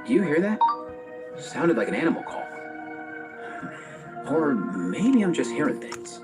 Do you hear that? Sounded like an animal call. Or maybe I'm just hearing things.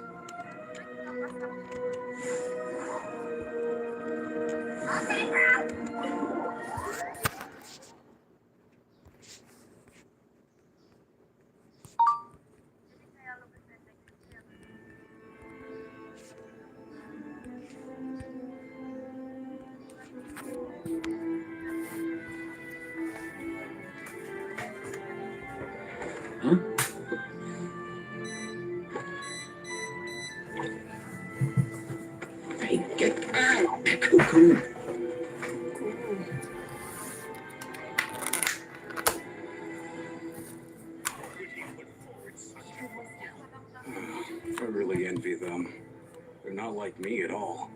Huh? Hey, get out! Cuckoo! I really envy them. They're not like me at all.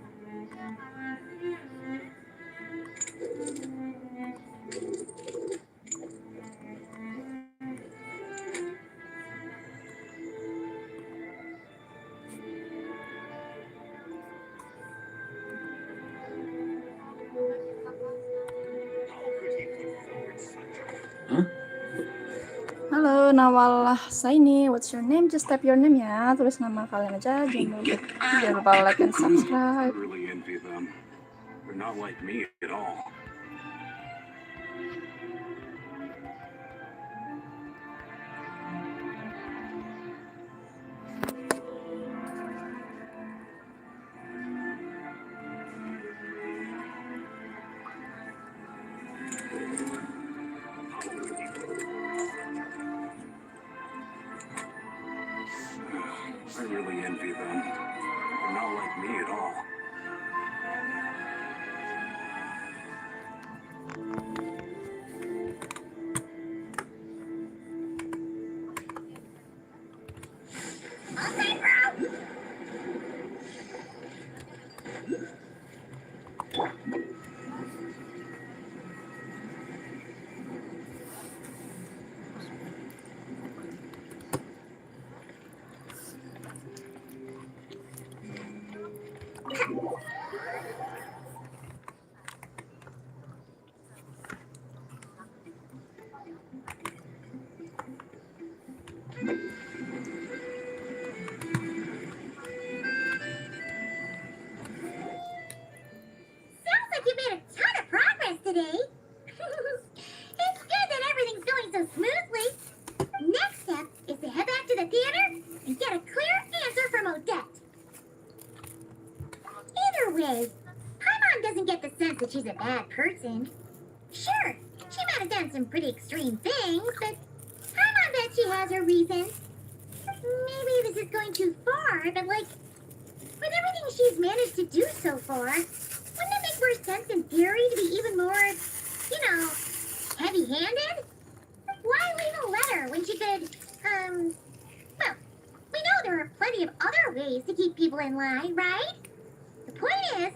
Huh? Halo, Nawalah Saini. What's your name? Just type your name ya. Tulis nama kalian aja. Jangan lupa like and I subscribe. really envy them. They're not like me at all. I really envy them. They're not like me at all. Sounds like you made a ton of progress today. It's good that everything's going so smoothly. Next step is to head back to the theater and get a clear answer from Odette. Either way, Paimon doesn't get the sense that she's a bad person. Sure, she might have done some pretty extreme things, but Paimon bet she has her reasons. Maybe this is going too far, but with everything she's managed to do so far, wouldn't it make more sense in theory to be even more, heavy-handed? Why leave a letter when she could, well, we know there are plenty of other ways to keep people in line, right? The point is,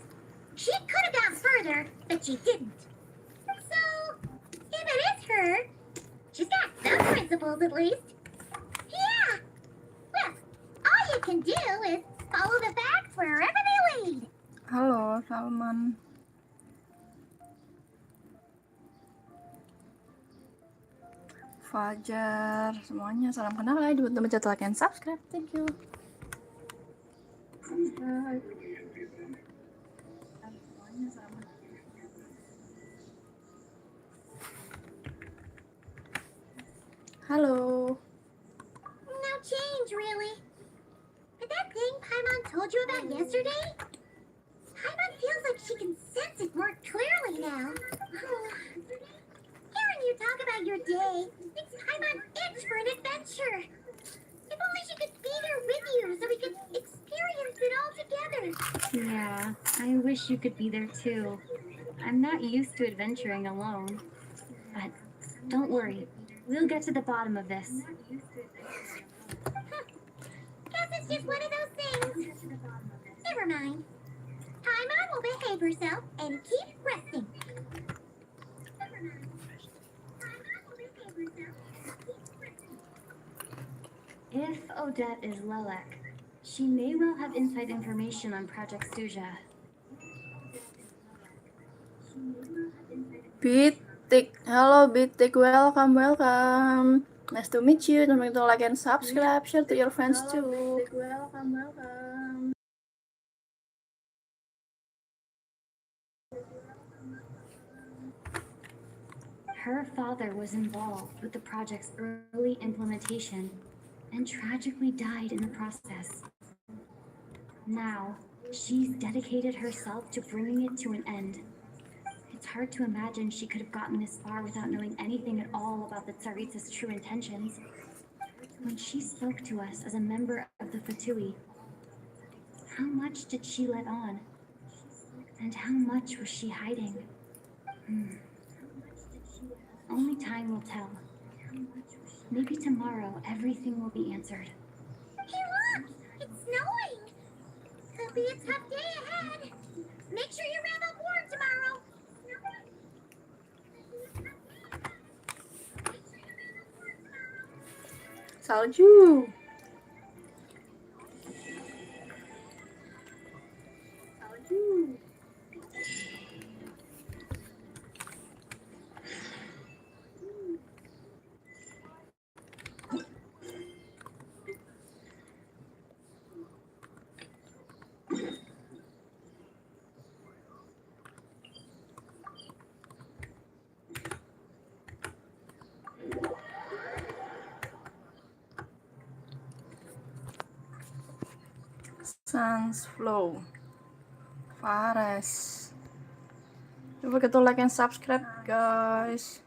she could have gone further, but she didn't. So, if it is her, she's got some principles at least. Yeah! Well, all you can do is follow the facts wherever they lead. Halo, Salman. Fajar, semuanya salam kenal ya. Buat mencet like and subscribe. Thank you. Halo. No change, really. But that thing Paimon told you about yesterday? Paimon feels like she can sense it more clearly now. Hearing you talk about your day makes Paimon itch for an adventure. If only she could be there with you so we could experience it all together. Yeah, I wish you could be there too. I'm not used to adventuring alone. But don't worry, we'll get to the bottom of this. Guess it's just one of those things. Never mind. Paimon will behave herself and keep resting. If Odette is Lelek, she may well have inside information on Project Suja. Pete, Tick. Hello, Big Tick. Welcome, welcome. Nice to meet you. Don't forget to like and subscribe. Share to your friends too. Big Tick. Welcome, welcome. Her father was involved with the project's early implementation and tragically died in the process. Now, she's dedicated herself to bringing it to an end. It's hard to imagine she could have gotten this far without knowing anything at all about the Tsaritsa's true intentions. When she spoke to us as a member of the Fatui, how much did she let on? And how much was she hiding? Only time will tell. Maybe tomorrow everything will be answered. Hey, look! It's snowing! Could be a tough day ahead. Make sure you ram up warm tomorrow. Salju. Salju. Sans Flow. Fares. Don't forget to like and subscribe, guys.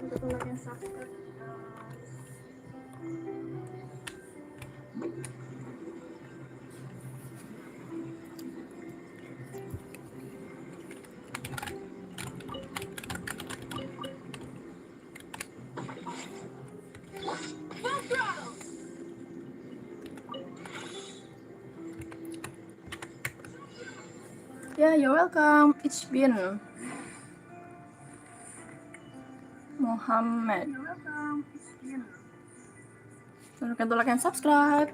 Don't forget to like and subscribe, guys. Yeah, you're welcome. It's been Mohammed. You're welcome. It's been. Don't forget to like and subscribe.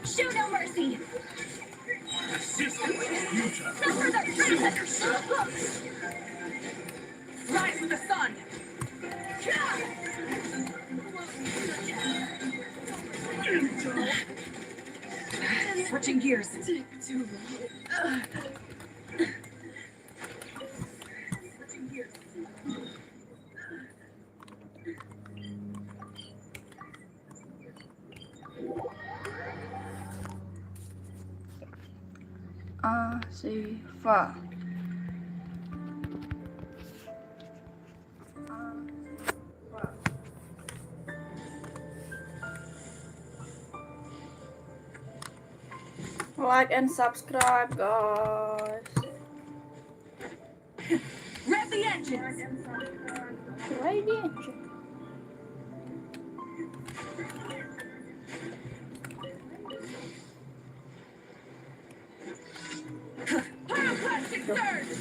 Show no mercy! Suffer the transcenders! Rise with the sun! Switching gears. Asifa. Like and subscribe, guys. Rev the engines! Rev the engine. Pyroclastic surge!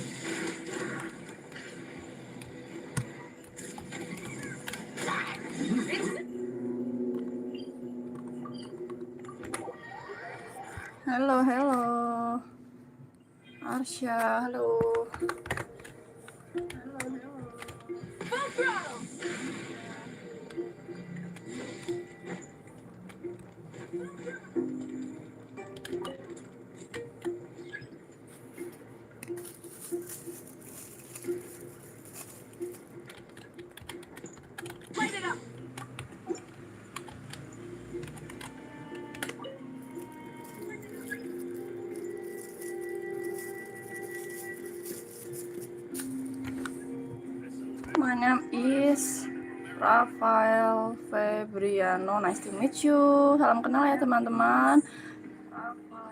Hello, hello. Arsha, hello. Full throttle! Light it up! Rafael Febriano, nice to meet you. Salam kenal ya teman-teman.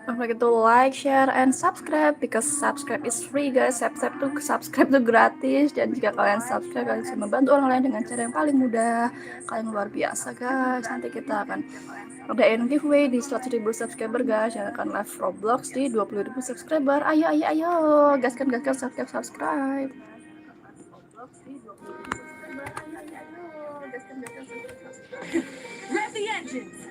Don't forget to like, share, and subscribe because subscribe is free guys. Subscribe tuh gratis, dan jika kalian subscribe kalian bisa membantu orang lain dengan cara yang paling mudah. Kalian luar biasa guys. Nanti kita akan adain giveaway di 100.000 subscriber guys, yang akan live Roblox di 20.000 subscriber. Ayo gaskan subscribe. Rev the engines!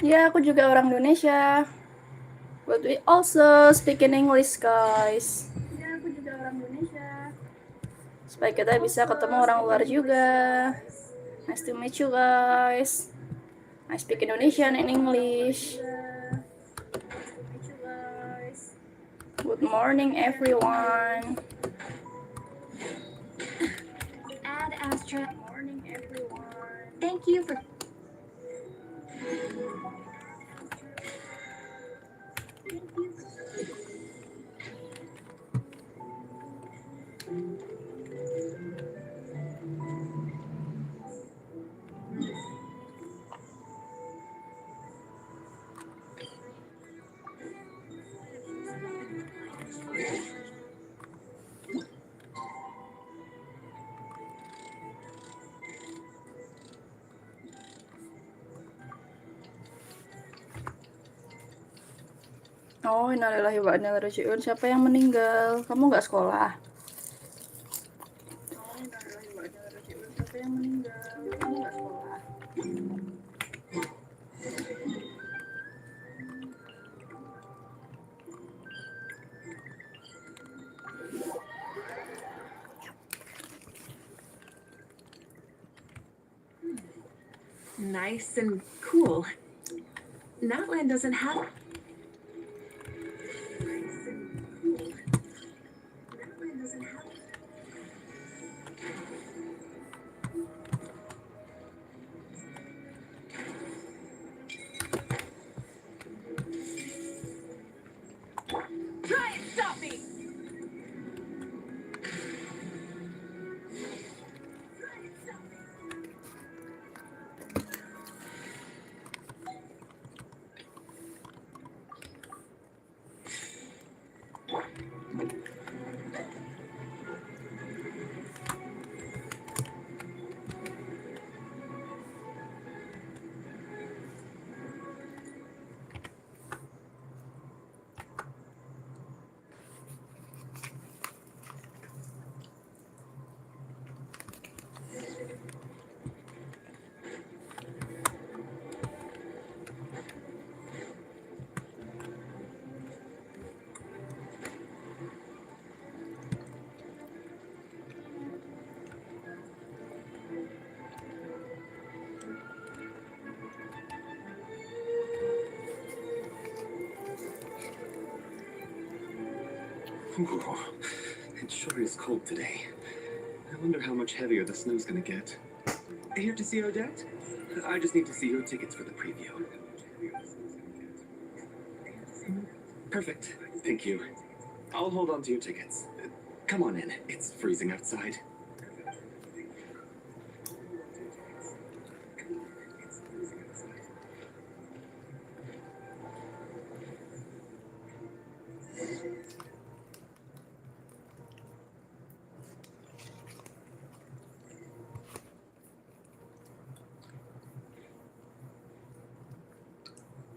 Ya, aku juga orang Indonesia. But we also speak in English, guys. Ya, aku juga orang Indonesia. Supaya kita bisa ketemu orang luar juga. Nice to meet you, guys. I speak Indonesian and English. Good morning, everyone. Ad Astra. Good morning, everyone. Thank you for... Oh, innalillahi wa inna ilaihi raji'un. Siapa yang meninggal? Kamu nggak sekolah? Oh, innalillahi wa inna ilaihi raji'un. Siapa yang meninggal? Kamu nggak sekolah? Nice and cool. Natland doesn't have... Try and stop me! Ooh, it sure is cold today. I wonder how much heavier the snow's gonna get. Here to see Odette? I just need to see your tickets for the preview. Perfect. Thank you. I'll hold on to your tickets. Come on in. It's freezing outside.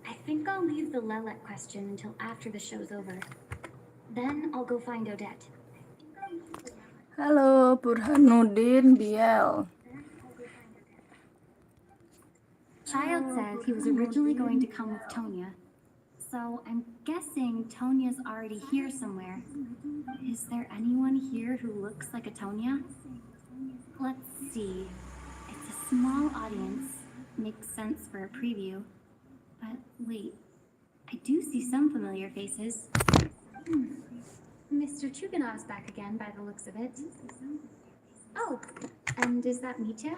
I think I'll leave the Lelet question until after the show's over. Then I'll go find Odette. Halo, Burhanuddin Biel. Child said he was originally going to come with Tonya. So I'm guessing Tonya's already here somewhere. Is there anyone here who looks like a Tonya? Let's see. It's a Small audience makes sense for a preview. But wait, I do see some familiar faces. Mr. Chuganov's back again by the looks of it. Oh, and is that Mitya?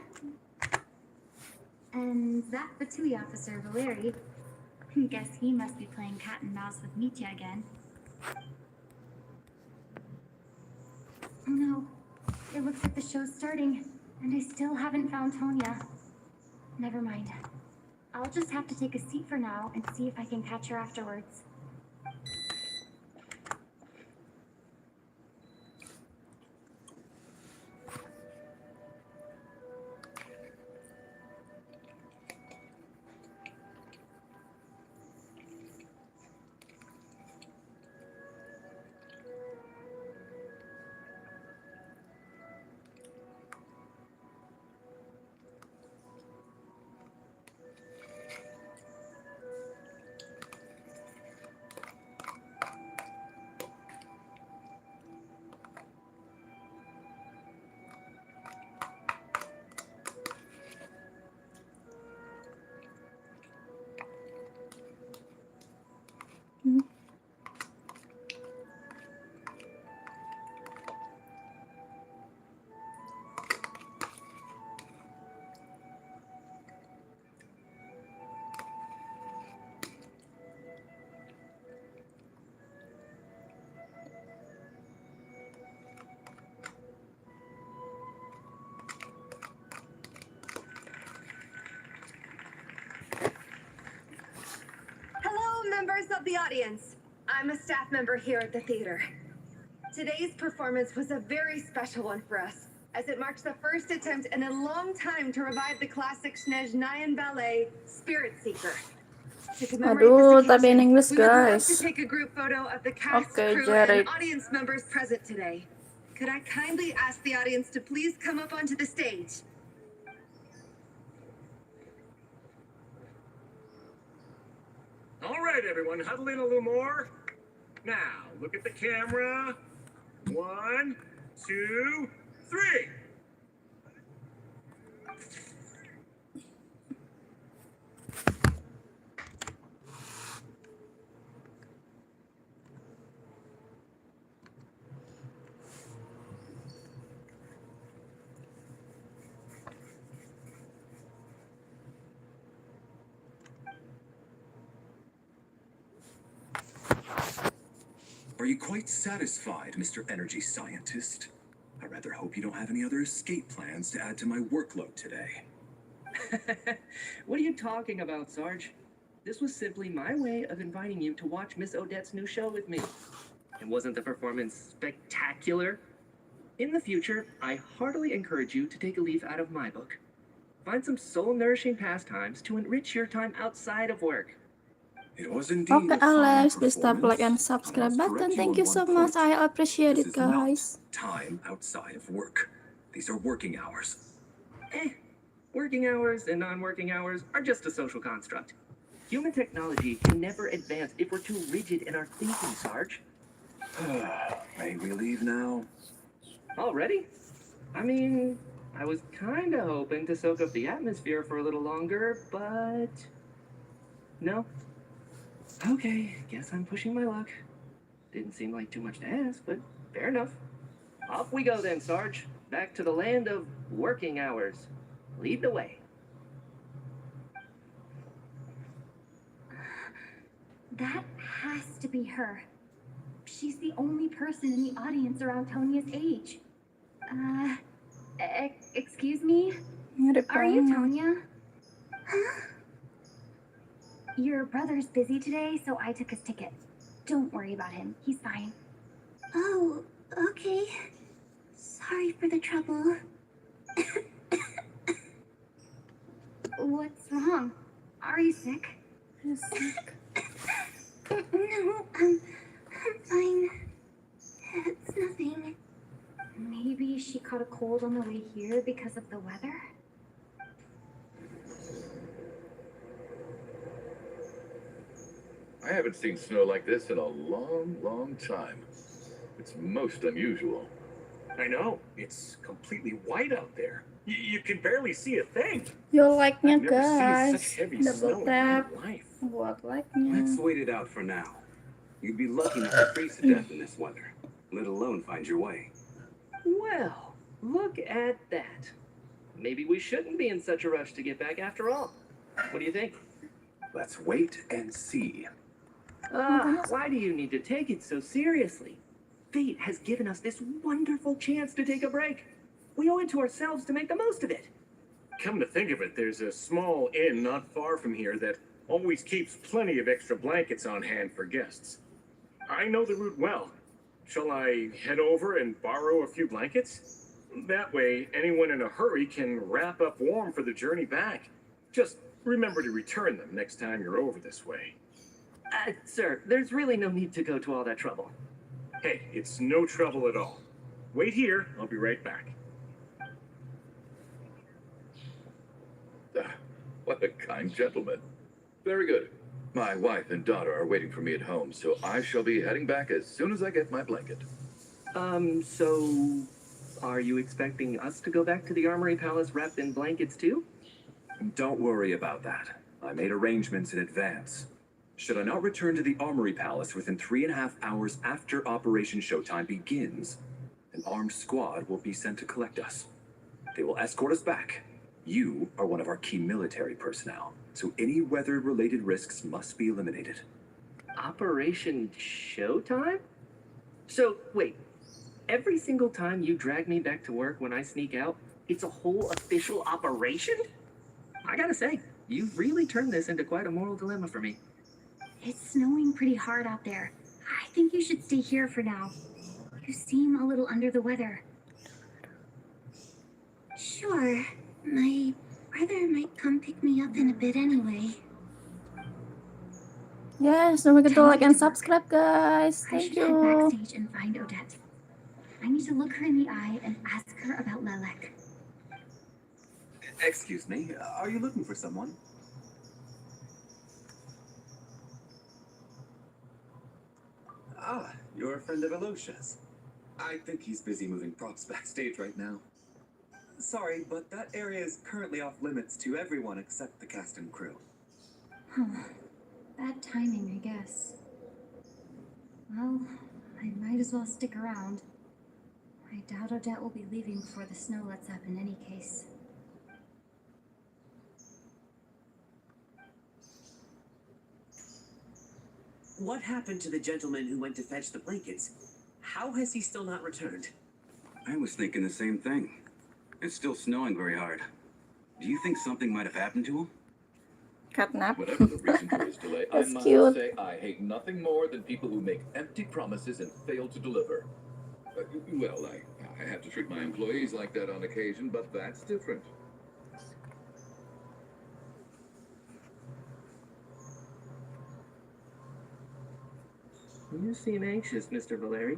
And that Batui officer, Valeri. Guess he must be playing cat and mouse with Mitya again. Oh no, it looks like the show's starting, and I still haven't found Tonya. Never mind. I'll just have to take a seat for now and see if I can catch her afterwards. Hello, members of the audience. I'm a staff member here at the theater. Today's performance was a very special one for us, as it marks the first attempt in a long time to revive the classic Snezhnayan ballet, Spirit Seeker. To commemorate Aduh, this tapi in occasion, English, we would love guys. to take a group photo of the cast, Okay, crew, Jared. and audience members present today. Could I kindly ask the audience to please come up onto the stage? All right, everyone, huddle in a little more. Now, look at the camera. 1, 2, 3. Are you quite satisfied, Mr. Energy Scientist? I rather hope you don't have any other escape plans to add to my workload today. What are you talking about, Sarge? This was simply my way of inviting you to watch Miss Odette's new show with me. And wasn't the performance spectacular? In the future, I heartily encourage you to take a leaf out of my book. Find some soul-nourishing pastimes to enrich your time outside of work. It was indeed Okay, a fine Alex, please tap like and performance. subscribe I must button. correct Thank on you so one much. point. I appreciate This it, is not guys. time outside of work. These are working hours. Working hours and non-working hours are just a social construct. Human technology can never advance if we're too rigid in our thinking, Sarge. May we leave now? Already? I mean, I was kinda hoping to soak up the atmosphere for a little longer, but... no. Okay, guess I'm pushing my luck. Didn't seem like too much to ask, but fair enough. Off we go then, Sarge. Back to the land of working hours. Lead the way. That has to be her. She's the only person in the audience around Tonya's age. Excuse me? Mirip Are you banget. Tonya? Huh? Your brother's busy today, so I took his ticket. Don't worry about him. He's fine. Oh, okay. Sorry for the trouble. What's wrong? Are you sick? He's sick. No, I'm fine. It's nothing. Maybe she caught a cold on the way here because of the weather? I haven't seen snow like this in a long, long time. It's most unusual. I know, it's completely white out there. You can barely see a thing. Yo like-nya I've never seen guys. such heavy Double snow in tap my life. buat like-nya. Let's wait it out for now. You'd be lucky not to freeze to death in this weather, let alone find your way. Well, look at that. Maybe we shouldn't be in such a rush to get back after all. What do you think? Let's wait and see. Why do you need to take it so seriously? Fate has given us this wonderful chance to take a break. We owe it to ourselves to make the most of it. Come to think of it, there's a small inn not far from here that always keeps plenty of extra blankets on hand for guests. I know the route well. Shall I head over and borrow a few blankets? That way, anyone in a hurry can wrap up warm for the journey back. Just remember to return them next time you're over this way. Sir, there's really no need to go to all that trouble. Hey, it's no trouble at all. Wait here, I'll be right back. What a kind gentleman. Very good. My wife and daughter are waiting for me at home, so I shall be heading back as soon as I get my blanket. So are you expecting us to go back to the Armory Palace wrapped in blankets too? Don't worry about that. I made arrangements in advance. Should I not return to the Armory Palace within 3.5 hours after Operation Showtime begins, an armed squad will be sent to collect us. They will escort us back. You are one of our key military personnel, so any weather-related risks must be eliminated. Operation Showtime? So, wait. Every single time you drag me back to work when I sneak out, it's a whole official operation? I gotta say, you've really turned this into quite a moral dilemma for me. It's snowing pretty hard out there. I think you should stay here for now. You seem a little under the weather. Sure. My brother might come pick me up in a bit anyway. Yes, don't forget to like and subscribe, guys. I Thank should head you. backstage and find Odette. I need to look her in the eye and ask her about Lelek. Excuse me, are you looking for someone? Ah, you're a friend of Alocia's. I think he's busy moving props backstage right now. Sorry, but that area is currently off limits to everyone except the cast and crew. Huh. Bad timing, I guess. Well, I might as well stick around. I doubt Odette will be leaving before the snow lets up in any case. What happened to the gentleman who went to fetch the blankets? How has he still not returned? I was thinking the same thing. It's still snowing very hard. Do you think something might have happened to him? Catnap. Whatever the reason for his delay, I That's must cute. say I hate nothing more than people who make empty promises and fail to deliver. Well, I have to treat my employees like that on occasion, but that's different. You seem anxious, Mr. Valeri.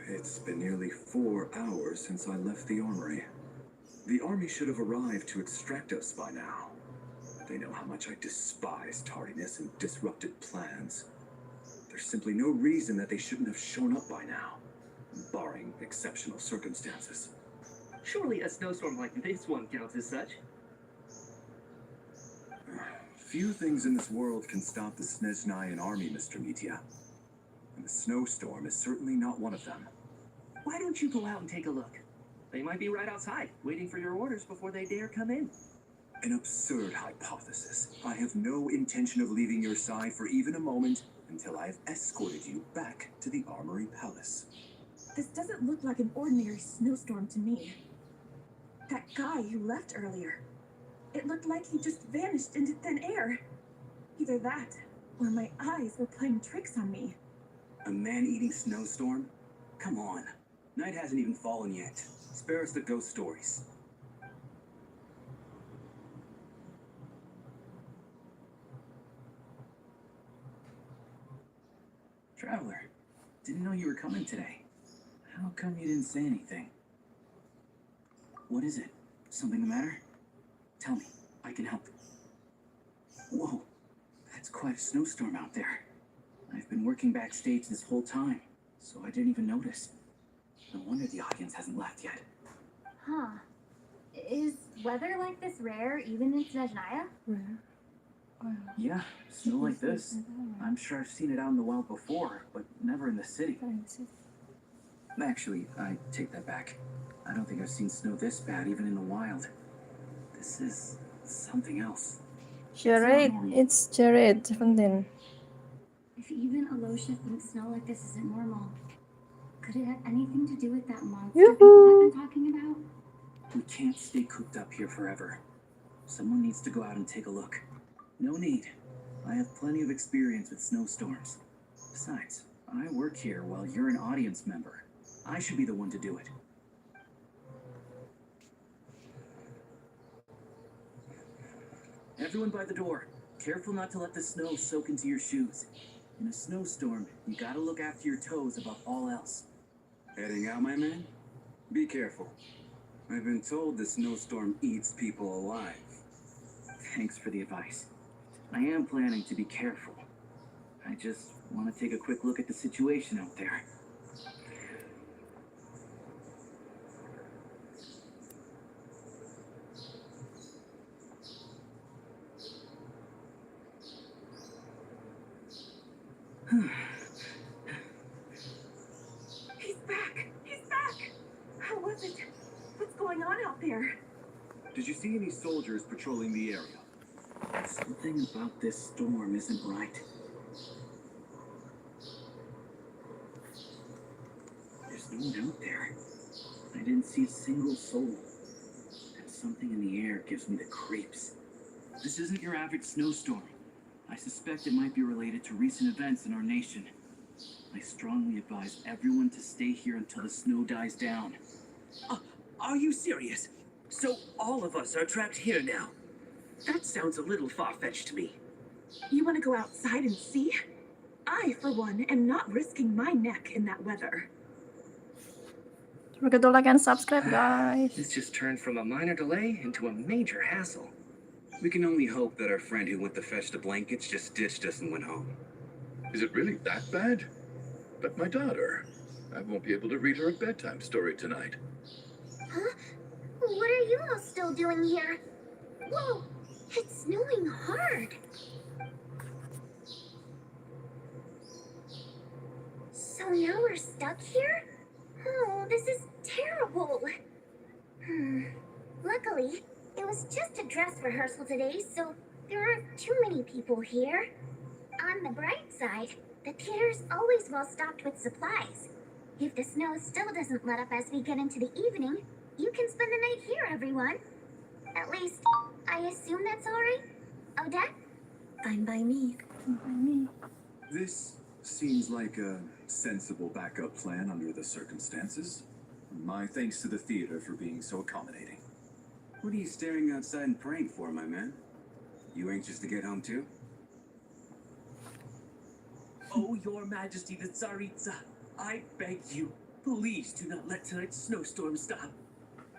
It's been nearly 4 hours since I left the armory. The army should have arrived to extract us by now. They know how much I despise tardiness and disrupted plans. There's simply no reason that they shouldn't have shown up by now, barring exceptional circumstances. Surely a snowstorm like this one counts as such. Few things in this world can stop the Snezhnayan army, Mr. Mitya. And the snowstorm is certainly not one of them. Why don't you go out and take a look? They might be right outside, waiting for your orders before they dare come in. An absurd hypothesis. I have no intention of leaving your side for even a moment until I have escorted you back to the Armory Palace. This doesn't look like an ordinary snowstorm to me. That guy who left earlier, it looked like he just vanished into thin air. Either that, or my eyes were playing tricks on me. A man-eating snowstorm? Come on. Night hasn't even fallen yet. Spare us the ghost stories. Traveler, didn't know you were coming today. How come you didn't say anything? What is it? Something the matter? Tell me, I can help. Whoa, that's quite a snowstorm out there. I've been working backstage this whole time, so I didn't even notice. No wonder the audience hasn't left yet. Huh. Is weather like this rare even in Snezhnaya? Yeah, snow like this. I'm sure I've seen it out in the wild before, but never in the city. Actually, I take that back. I don't think I've seen snow this bad even in the wild. This is something else. Jared, it's Jared 17. If even Alosha thinks snow like this isn't normal, could it have anything to do with that monster people have been talking about? We can't stay cooped up here forever. Someone needs to go out and take a look. No need. I have plenty of experience with snowstorms. Besides, I work here while you're an audience member. I should be the one to do it. Everyone by the door. Careful not to let the snow soak into your shoes. In a snowstorm, you gotta look after your toes above all else. Heading out, my man? Be careful. I've been told the snowstorm eats people alive. Thanks for the advice. I am planning to be careful. I just want to take a quick look at the situation out there. He's back! He's back! How was it? What's going on out there? Did you see any soldiers patrolling the area? Something about this storm isn't right. There's no one out there. I didn't see a single soul. And something in the air gives me the creeps. This isn't your average snowstorm. I suspect it might be related to recent events in our nation. I strongly advise everyone to stay here until the snow dies down. Are you serious? So all of us are trapped here now? That sounds a little far-fetched to me. You want to go outside and see? I, for one, am not risking my neck in that weather. Don't forget to like and subscribe, guys. This just turned from a minor delay into a major hassle. We can only hope that our friend who went to fetch the blankets just ditched us and went home. Is it really that bad? But my daughter, I won't be able to read her a bedtime story tonight. Huh? What are you all still doing here? Whoa, it's snowing hard. So now we're stuck here? Oh, this is terrible. Luckily, it was just a dress rehearsal today, so there aren't too many people here. On the bright side, the theater's always well stocked with supplies. If the snow still doesn't let up as we get into the evening, you can spend the night here, everyone. At least, I assume that's all right? Odette? Fine by me. This seems like a sensible backup plan under the circumstances. My thanks to the theater for being so accommodating. What are you staring outside and praying for, my man? You anxious to get home too? Oh, Your Majesty the Tsaritsa, I beg you, please do not let tonight's snowstorm stop.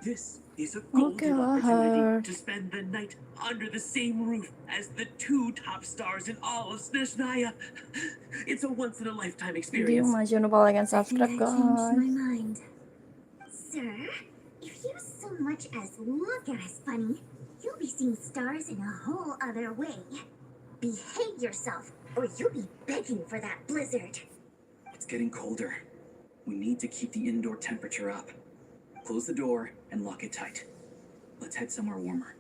This is a golden opportunity to spend the night under the same roof as the two top stars in all of Snezhnaya. It's a once-in-a-lifetime Video experience. jangan lupa like and subscribe, I changed my guys. mind. Sir, if you so much as look at us funny, you'll be seeing stars in a whole other way. Behave yourself, or you'll be begging for that blizzard. It's getting colder. We need to keep the indoor temperature up. Close the door and lock it tight. Let's head somewhere warmer.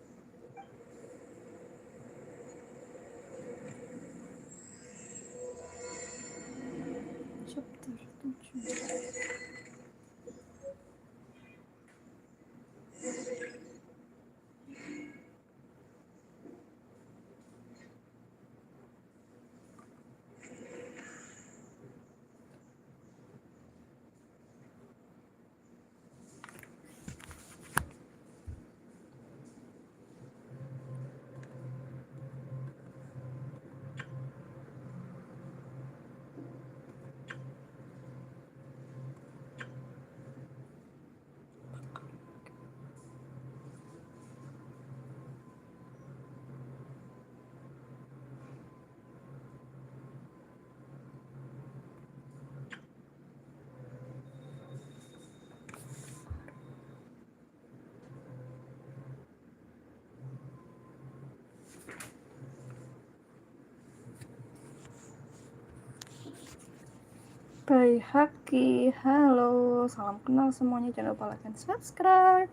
Bayi Haki, halo, salam kenal semuanya, jangan lupa like and subscribe.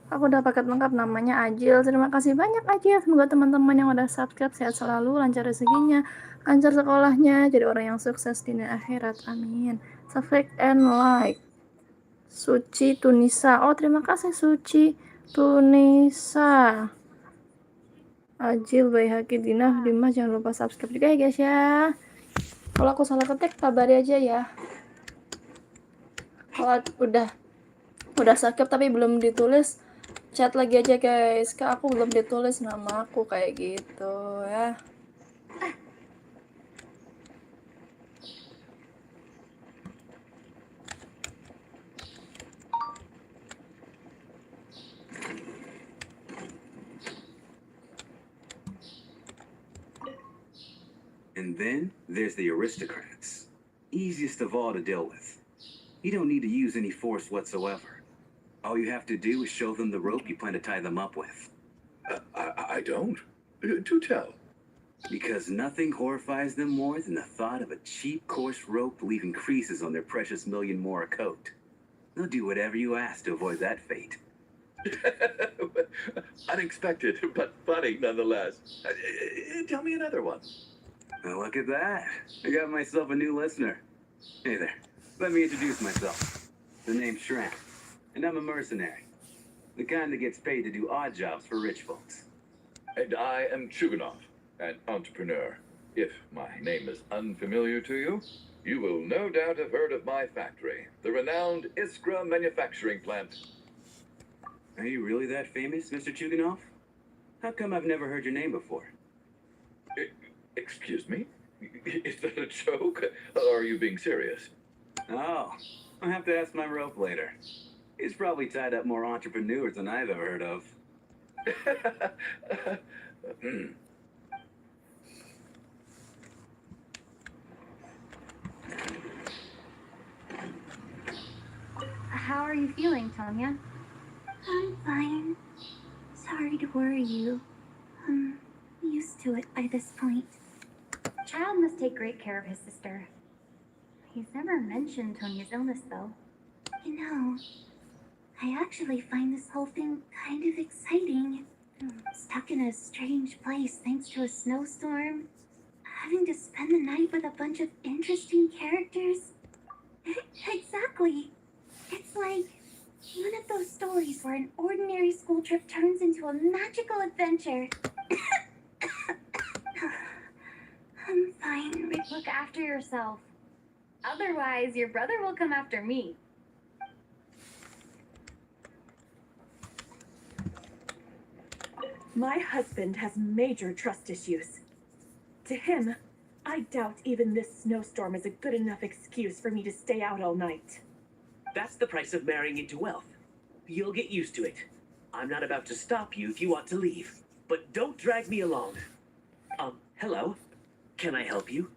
Aku udah paket lengkap, namanya Ajil. Terima kasih banyak Ajil. Semoga teman-teman yang udah subscribe sehat selalu, lancar rezekinya, lancar sekolahnya, jadi orang yang sukses di dunia akhirat. Amin. Subscribe and like. Suci Tunisa. Oh, terima kasih Suci Tunisa. Ajil, Bayi Haki, Dina, Dimas, jangan lupa subscribe juga ya guys ya. Kalau aku salah ketik, kabari aja ya. Kalau udah subscribe tapi belum ditulis, chat lagi aja guys, Kak aku belum ditulis nama aku, kayak gitu ya. And then there's the aristocrats. Easiest of all to deal with. You don't need to use any force whatsoever. All you have to do is show them the rope you plan to tie them up with. I don't. Do tell. Because nothing horrifies them more than the thought of a cheap, coarse rope leaving creases on their precious $1,000,000 more coat. They'll do whatever you ask to avoid that fate. Unexpected, but funny nonetheless. Tell me another one. Well, look at that. I got myself a new listener. Hey there. Let me introduce myself. The name's Shram, and I'm a mercenary. The kind that gets paid to do odd jobs for rich folks. And I am Chuganov, an entrepreneur. If my name is unfamiliar to you, you will no doubt have heard of my factory, the renowned Iskra manufacturing plant. Are you really that famous, Mr. Chuganov? How come I've never heard your name before? Excuse me? Is that a joke? Or are you being serious? Oh, I'll have to ask my rope later. He's probably tied up more entrepreneurs than I've ever heard of. How are you feeling, Tonya? I'm fine. Sorry to worry you. I'm used to it by this point. Child must take great care of his sister. He's never mentioned Tonya's illness, though. You know, I actually find this whole thing kind of exciting. Stuck in a strange place thanks to a snowstorm. Having to spend the night with a bunch of interesting characters. Exactly. It's like one of those stories where an ordinary school trip turns into a magical adventure. I'm fine. Look after yourself. Otherwise, your brother will come after me. My husband has major trust issues. To him, I doubt even this snowstorm is a good enough excuse for me to stay out all night. That's the price of marrying into wealth. You'll get used to it. I'm not about to stop you if you want to leave, but don't drag me along. Hello? Can I help you?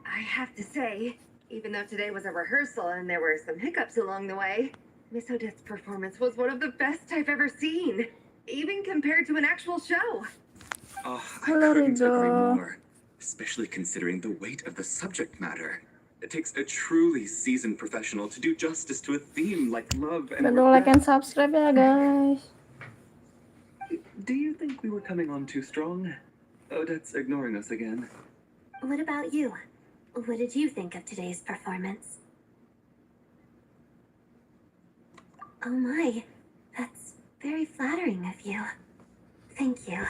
I have to say, even though today was a rehearsal and there were some hiccups along the way, Miss Odette's performance was one of the best I've ever seen, even compared to an actual show. Oh, I Hello, couldn't agree Rido. more, especially considering the weight of the subject matter. It takes a truly seasoned professional to do justice to a theme like love and Betul, like regret. and subscribe ya guys. Do you think we were coming on too strong? Odette's ignoring us again. What about you? What did you think of today's performance? Oh my, that's very flattering of you. Thank you.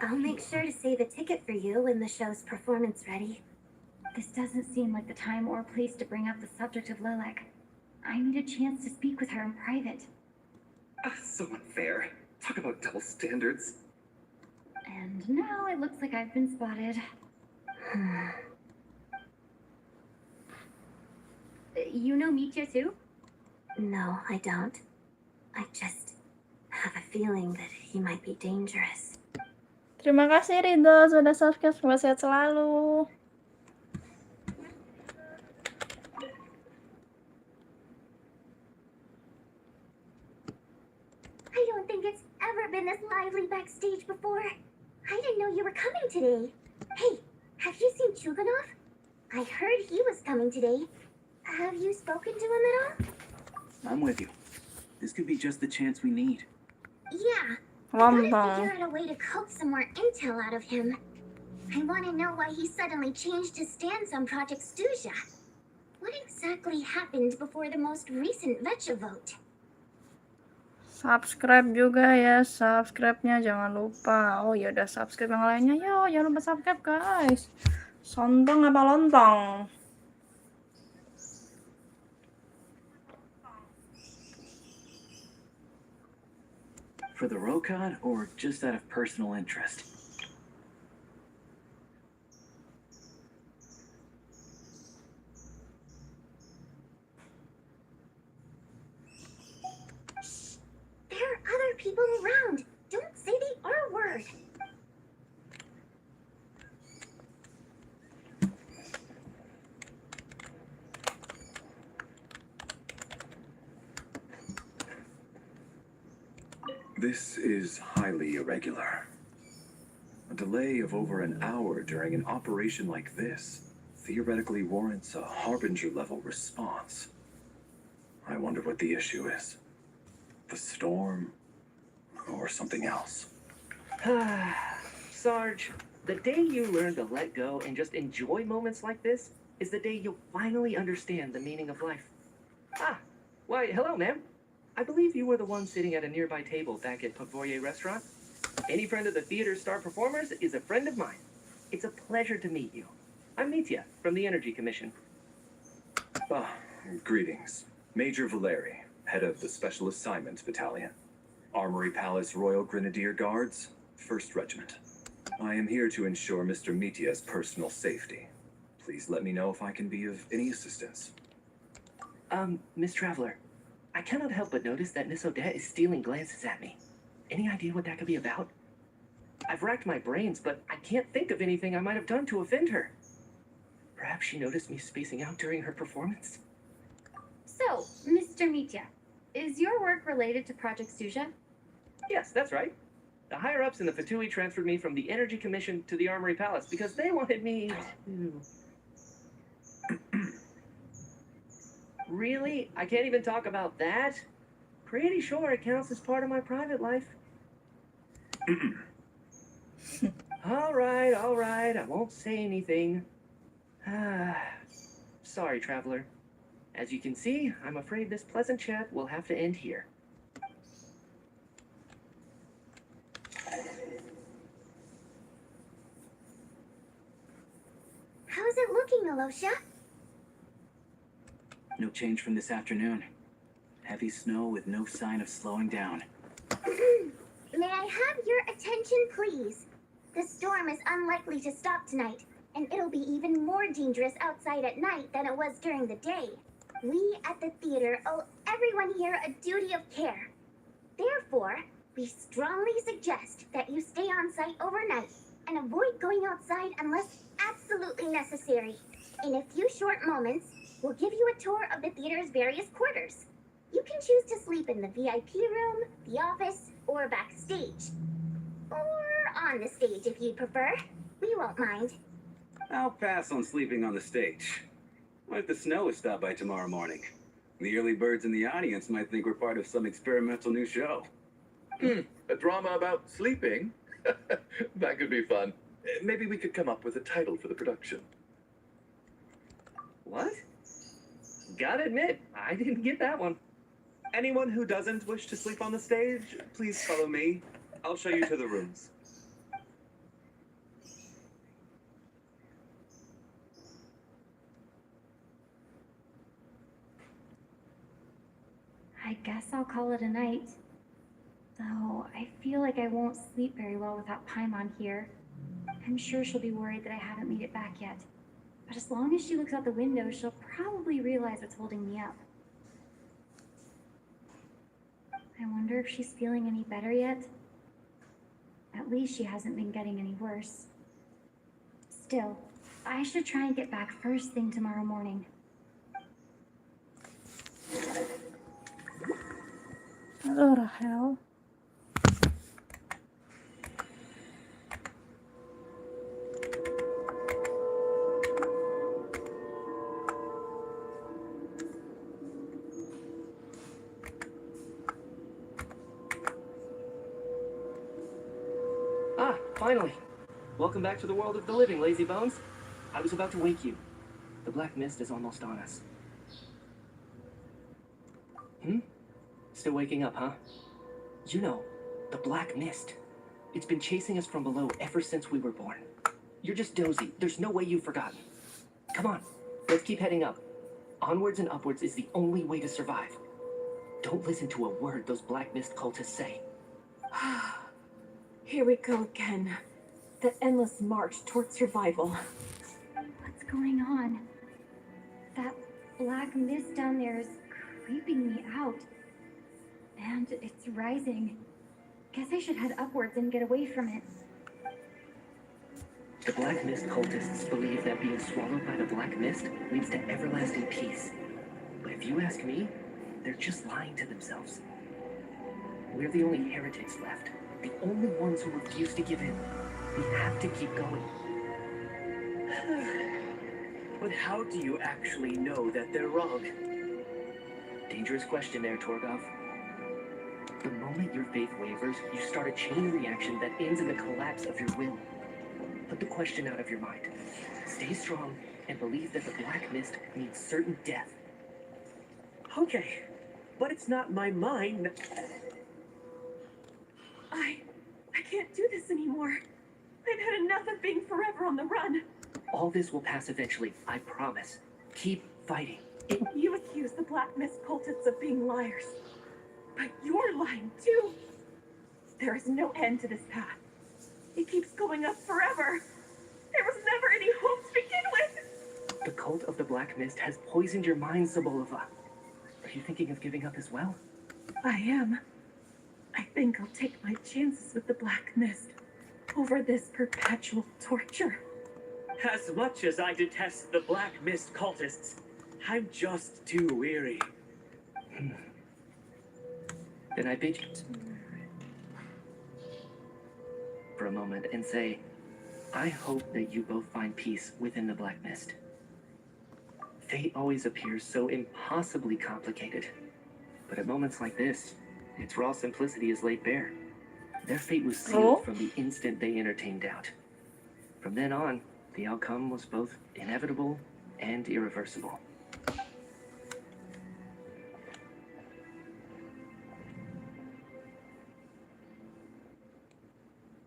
I'll make sure to save a ticket for you when the show's performance ready. This doesn't seem like the time or place to bring up the subject of Lilac. I need a chance to speak with her in private. So unfair. Talk about double standards. And now it looks like I've been spotted. You know Mitya too? No, I don't. I just have a feeling that he might be dangerous. Terima kasih Rido sudah subscribe. Semoga sehat selalu. I don't think it's ever been this lively backstage before. I didn't know you were coming today. Hey, have you seen Chuganov? I heard he was coming today. Have you spoken to him at all? I'm with you. This could be just the chance we need. Yeah. I gotta Lontong. figure out a way to coax some more intel out of him. I want to know why he suddenly changed his stance on Project Stuja. What exactly happened before the most recent Vecha vote? Subscribe juga ya, subscribe-nya jangan lupa. Oh ya udah subscribe yang lainnya, yo jangan lupa subscribe guys. Sontong apa lontong? For the Rokad or just out of personal interest? There are other people around. Don't say the R word. This is highly irregular. A delay of over an hour during an operation like this theoretically warrants a Harbinger-level response. I wonder what the issue is. The storm, or something else. Sarge, the day you learn to let go and just enjoy moments like this is the day you'll finally understand the meaning of life. Why, hello, ma'am. I believe you were the one sitting at a nearby table back at Pavoye Restaurant. Any friend of the theater's star performers is a friend of mine. It's a pleasure to meet you. I'm Mitya from the Energy Commission. Greetings. Major Valeri, head of the Special Assignments Battalion. Armory Palace Royal Grenadier Guards, 1st Regiment. I am here to ensure Mr. Mitya's personal safety. Please let me know if I can be of any assistance. Miss Traveler, I cannot help but notice that Miss Odette is stealing glances at me. Any idea what that could be about? I've racked my brains, but I can't think of anything I might have done to offend her. Perhaps she noticed me spacing out during her performance? So, Mr. Mitya, is your work related to Project Stuja? Yes, that's right. The higher-ups in the Fatui transferred me from the Energy Commission to the Armory Palace because they wanted me to... Really? I can't even talk about that? Pretty sure it counts as part of my private life. All right, I won't say anything. Sorry, Traveler. As you can see, I'm afraid this pleasant chat will have to end here. How's it looking, Alosha? No change from this afternoon. Heavy snow with no sign of slowing down. May I have your attention, please? The storm is unlikely to stop tonight, and it'll be even more dangerous outside at night than it was during the day. We at the theater owe everyone here a duty of care. Therefore, we strongly suggest that you stay on site overnight and avoid going outside unless absolutely necessary. In a few short moments, we'll give you a tour of the theater's various quarters. You can choose to sleep in the VIP room, the office, or backstage. Or on the stage if you'd prefer. We won't mind. I'll pass on sleeping on the stage. What if the snow is stopped by tomorrow morning? The early birds in the audience might think we're part of some experimental new show. A drama about sleeping? That could be fun. Maybe we could come up with a title for the production. What? Gotta admit, I didn't get that one. Anyone who doesn't wish to sleep on the stage, please follow me. I'll show you to the rooms. I guess I'll call it a night. Though I feel like I won't sleep very well without Paimon here. I'm sure she'll be worried that I haven't made it back yet. But as long as she looks out the window, she'll probably realize what's holding me up. I wonder if she's feeling any better yet. At least she hasn't been getting any worse. Still, I should try and get back first thing tomorrow morning. Aduh, Rahel. Ah, finally. Welcome back to the world of the living, lazy bones. I was about to wake you. The black mist is almost on us. Still waking up, huh? You know, the black mist. It's been chasing us from below ever since we were born. You're just dozy. There's no way you've forgotten. Come on, let's keep heading up. Onwards and upwards is the only way to survive. Don't listen to a word those black mist cultists say. Here we go again. The endless march towards survival. What's going on? That black mist down there is creeping me out. And it's rising. Guess I should head upwards and get away from it. The black mist cultists believe that being swallowed by the black mist leads to everlasting peace. But if you ask me, they're just lying to themselves. We're the only heretics left. The only ones who refuse to give in. We have to keep going. But how do you actually know that they're wrong? Dangerous question there, Torgov. The moment your faith wavers, you start a chain reaction that ends in the collapse of your will. Put the question out of your mind. Stay strong and believe that the black mist means certain death. Okay, but it's not my mind. I can't do this anymore. I've had enough of being forever on the run. All this will pass eventually, I promise. Keep fighting. You accuse the Black Mist cultists of being liars. But you're lying too. There is no end to this path. It keeps going up forever. There was never any hope to begin with. The cult of the Black Mist has poisoned your mind, Sobolova. Are you thinking of giving up as well? I am. I think I'll take my chances with the Black Mist over this perpetual torture. As much as I detest the Black Mist cultists, I'm just too weary. Then I bid you for a moment and say, I hope that you both find peace within the Black Mist. Fate always appears so impossibly complicated. But at moments like this, its raw simplicity is laid bare. Their fate was sealed from the instant they entertained doubt. From then on, the outcome was both inevitable and irreversible.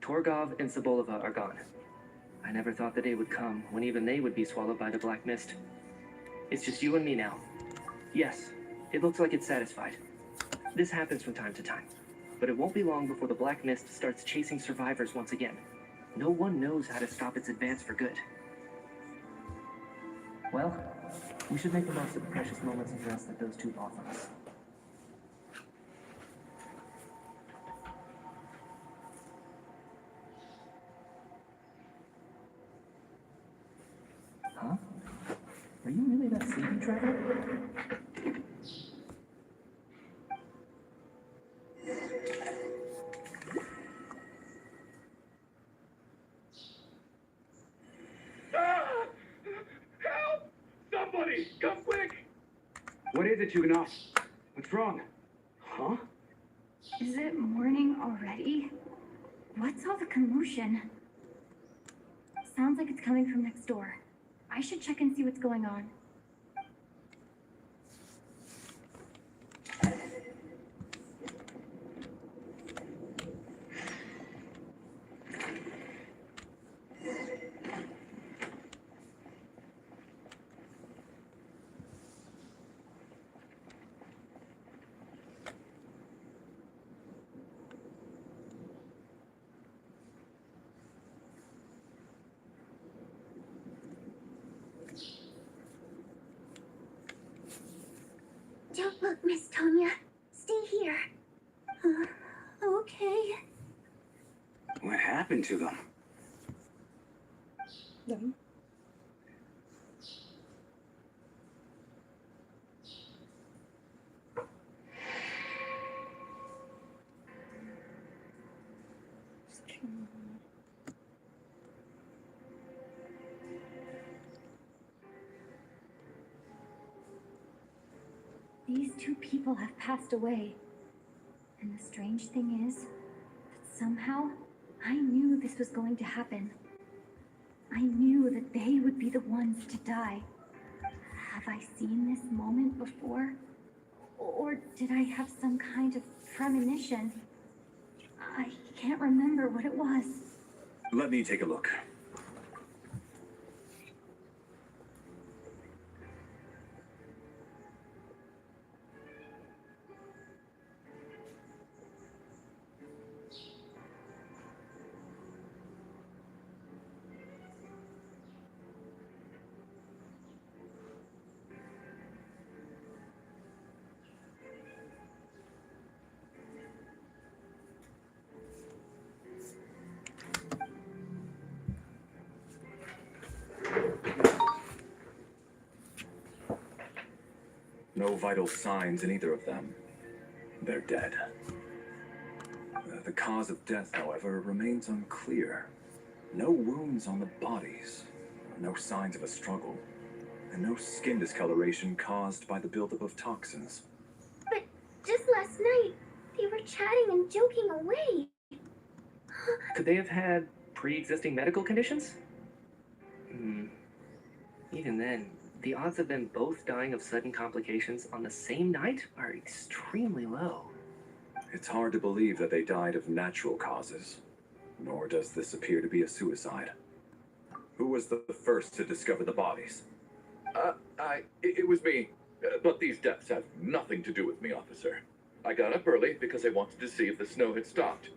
Torgov and Sobolova are gone. I never thought the day would come when even they would be swallowed by the Black Mist. It's just you and me now. Yes, it looks like it's satisfied. This happens from time to time. but it won't be long before the Black Mist starts chasing survivors once again. No one knows how to stop its advance for good. Well, we should make the most of the precious moments of rest that those two offer us. Huh? Are you really that sleepy, Trevor? Ah! Help! Somebody, come quick! What is it, Tuganov? What's wrong? Huh? Is it morning already? What's all the commotion? Sounds like it's coming from next door. I should check and see what's going on. Don't look, Miss Tonya. Stay here. Okay. What happened to them? These two people have passed away. And the strange thing is that somehow I knew this was going to happen. I knew that they would be the ones to die. Have I seen this moment before? Or did I have some kind of premonition? I can't remember what it was. Let me take a look. No vital signs in either of them. They're dead. The cause of death, however, remains unclear. No wounds on the bodies, no signs of a struggle, and no skin discoloration caused by the buildup of toxins. But just last night, they were chatting and joking away. Could they have had pre-existing medical conditions? Even then, the odds of them both dying of sudden complications on the same night are extremely low. It's hard to believe that they died of natural causes, nor does this appear to be a suicide. Who was the first to discover the bodies? It was me. But these deaths have nothing to do with me, officer. I got up early because I wanted to see if the snow had stopped.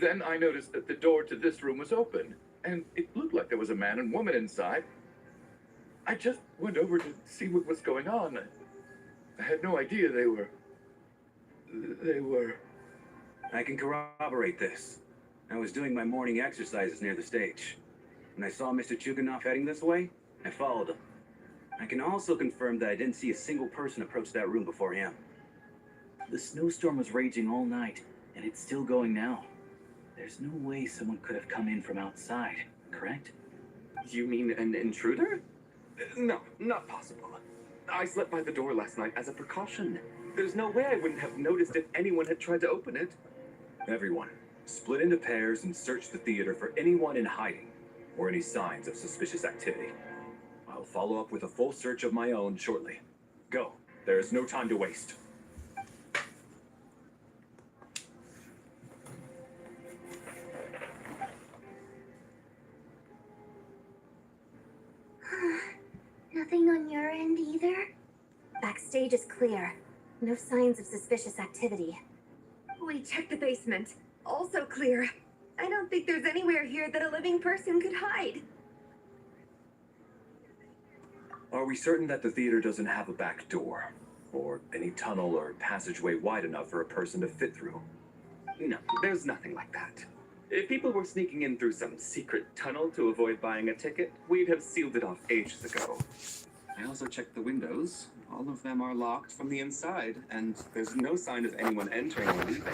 Then I noticed that the door to this room was open, and it looked like there was a man and woman inside. I just went over to see what was going on. I had no idea they were... I can corroborate this. I was doing my morning exercises near the stage. When I saw Mr. Chuganov heading this way, I followed him. I can also confirm that I didn't see a single person approach that room before him. The snowstorm was raging all night, and it's still going now. There's no way someone could have come in from outside, correct? You mean an intruder? No, not possible. I slept by the door last night as a precaution. There's no way I wouldn't have noticed if anyone had tried to open it. Everyone, split into pairs and search the theater for anyone in hiding or any signs of suspicious activity. I'll follow up with a full search of my own shortly. Go. There is no time to waste. Nothing on your end either? Backstage is clear. No signs of suspicious activity. We checked the basement. Also clear. I don't think there's anywhere here that a living person could hide. Are we certain that the theater doesn't have a back door? Or any tunnel or passageway wide enough for a person to fit through? No, there's nothing like that. If people were sneaking in through some secret tunnel to avoid buying a ticket, we'd have sealed it off ages ago. I also checked the windows. All of them are locked from the inside, and there's no sign of anyone entering or leaving.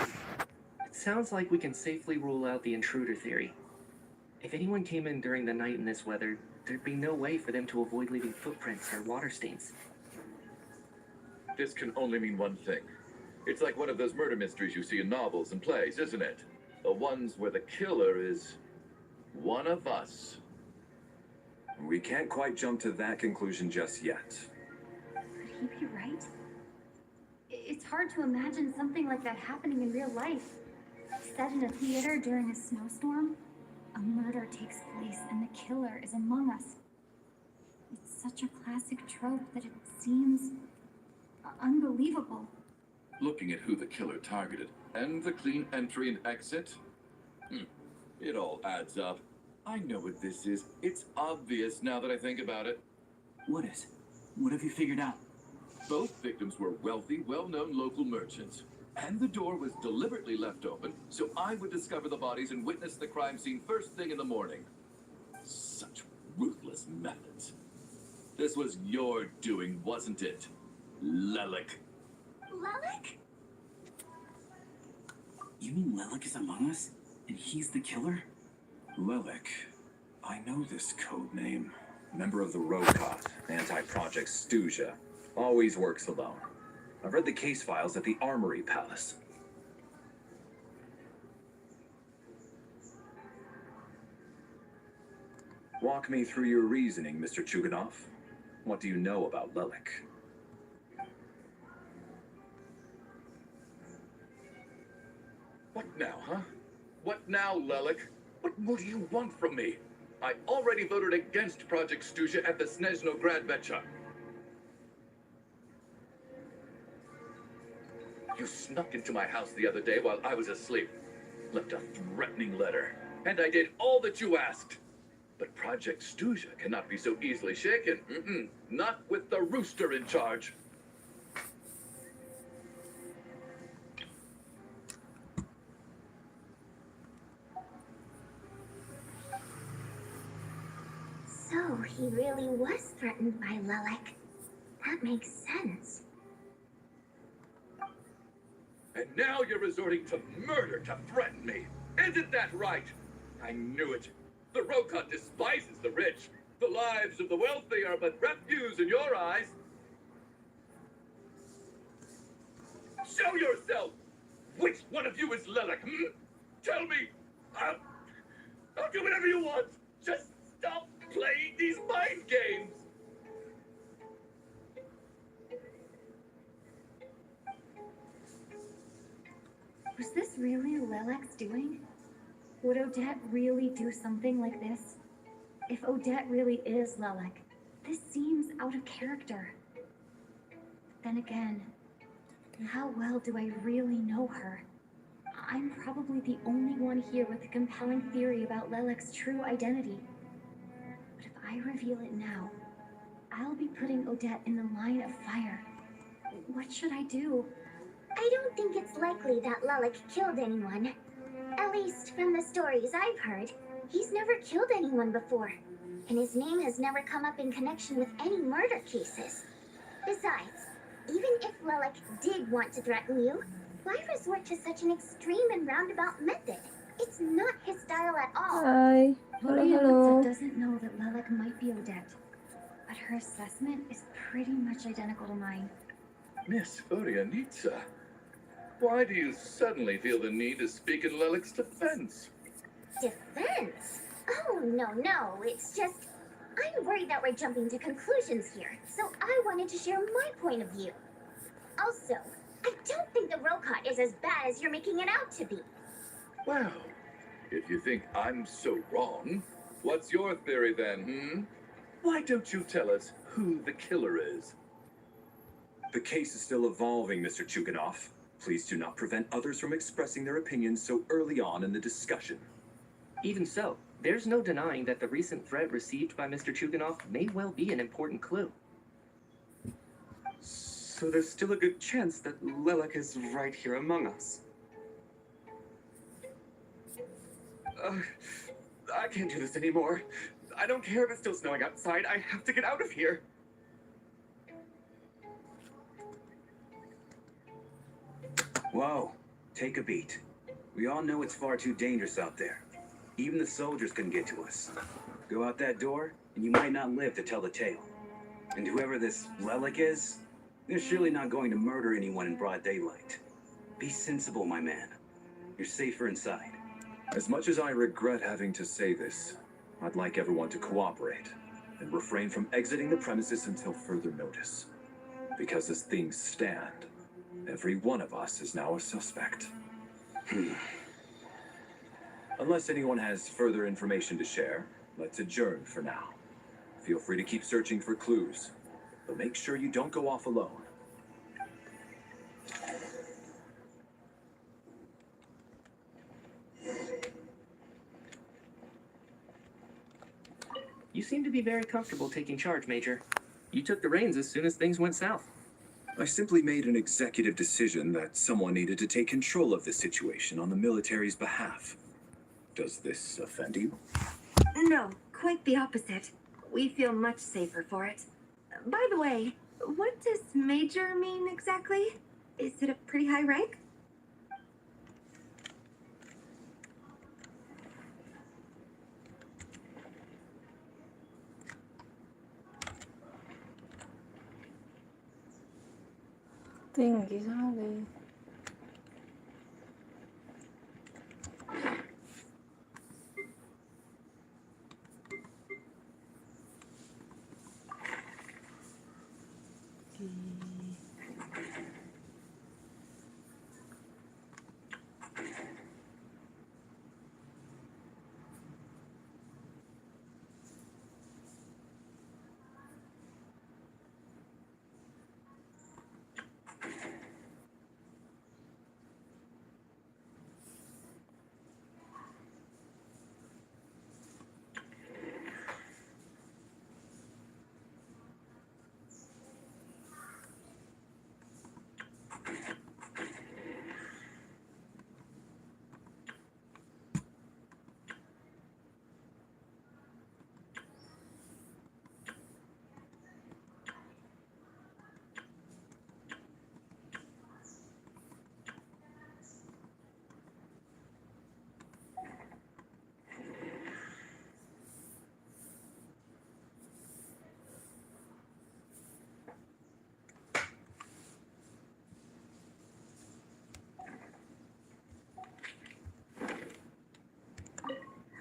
It sounds like we can safely rule out the intruder theory. If anyone came in during the night in this weather, there'd be no way for them to avoid leaving footprints or water stains. This can only mean one thing. It's like one of those murder mysteries you see in novels and plays, isn't it? The ones where the killer is one of us. We can't quite jump to that conclusion just yet. Could he be right? It's hard to imagine something like that happening in real life. Set in a theater during a snowstorm, a murder takes place and the killer is among us. It's such a classic trope that it seems unbelievable. Looking at who the killer targeted and the clean entry and exit, it all adds up. I know what this is. It's obvious now that I think about it. What is? What have you figured out? Both victims were wealthy, well-known local merchants. And the door was deliberately left open so I would discover the bodies and witness the crime scene first thing in the morning. Such ruthless methods. This was your doing, wasn't it, Lelik? Lelik? You mean Lelik is among us? And he's the killer? Lelik. I know this code name. Member of the Rokot, anti-Project Stuja. Always works alone. I've read the case files at the Armory Palace. Walk me through your reasoning, Mr. Chuganov. What do you know about Lelik? What now, huh? What now, Lelik? What more do you want from me? I already voted against Project Stuja at the Snezhno Gradvecha. You snuck into my house the other day while I was asleep. Left a threatening letter. And I did all that you asked. But Project Stuja cannot be so easily shaken. Not with the rooster in charge. So he really was threatened by Lelik. That makes sense. And now you're resorting to murder to threaten me. Isn't that right? I knew it. The Rokot despises the rich. The lives of the wealthy are but refuse in your eyes. Show yourself! Which one of you is Lelik, Tell me! I'll do whatever you want. Just stop playing these mind games. Was this really Lelek's doing? Would Odette really do something like this? If Odette really is Lelik, this seems out of character. Then again, how well do I really know her? I'm probably the only one here with a compelling theory about Lelek's true identity. But if I reveal it now, I'll be putting Odette in the line of fire. What should I do? I don't think it's likely that Lelik killed anyone. At least from the stories I've heard, he's never killed anyone before. And his name has never come up in connection with any murder cases. Besides, even if Lelik did want to threaten you, why resort to such an extreme and roundabout method? It's not his style at all. Hi. Hello, hello. Doesn't know that Lelik might be Odette, but her assessment is pretty much identical to mine. Miss Uryanitsa, why do you suddenly feel the need to speak in Lelik's defense? Defense? Oh, no. It's just, I'm worried that we're jumping to conclusions here, so I wanted to share my point of view. Also, I don't think the Rokot is as bad as you're making it out to be. Well, if you think I'm so wrong, what's your theory then, Why don't you tell us who the killer is? The case is still evolving, Mr. Chuganov. Please do not prevent others from expressing their opinions so early on in the discussion. Even so, there's no denying that the recent threat received by Mr. Chuganov may well be an important clue. So there's still a good chance that Lilac is right here among us. I can't do this anymore. I don't care if it's still snowing outside. I have to get out of here. Whoa, take a beat. We all know it's far too dangerous out there. Even the soldiers can get to us. Go out that door, and you might not live to tell the tale. And whoever this Lilac is, they're surely not going to murder anyone in broad daylight. Be sensible, my man. You're safer inside. As much as I regret having to say this, I'd like everyone to cooperate and refrain from exiting the premises until further notice. Because as things stand, every one of us is now a suspect. Unless anyone has further information to share, let's adjourn for now. Feel free to keep searching for clues, but make sure you don't go off alone. You seem to be very comfortable taking charge, Major. You took the reins as soon as things went south. I simply made an executive decision that someone needed to take control of the situation on the military's behalf. Does this offend you? No, quite the opposite. We feel much safer for it. By the way, what does Major mean exactly? Is it a pretty high rank? Tinggi sekali.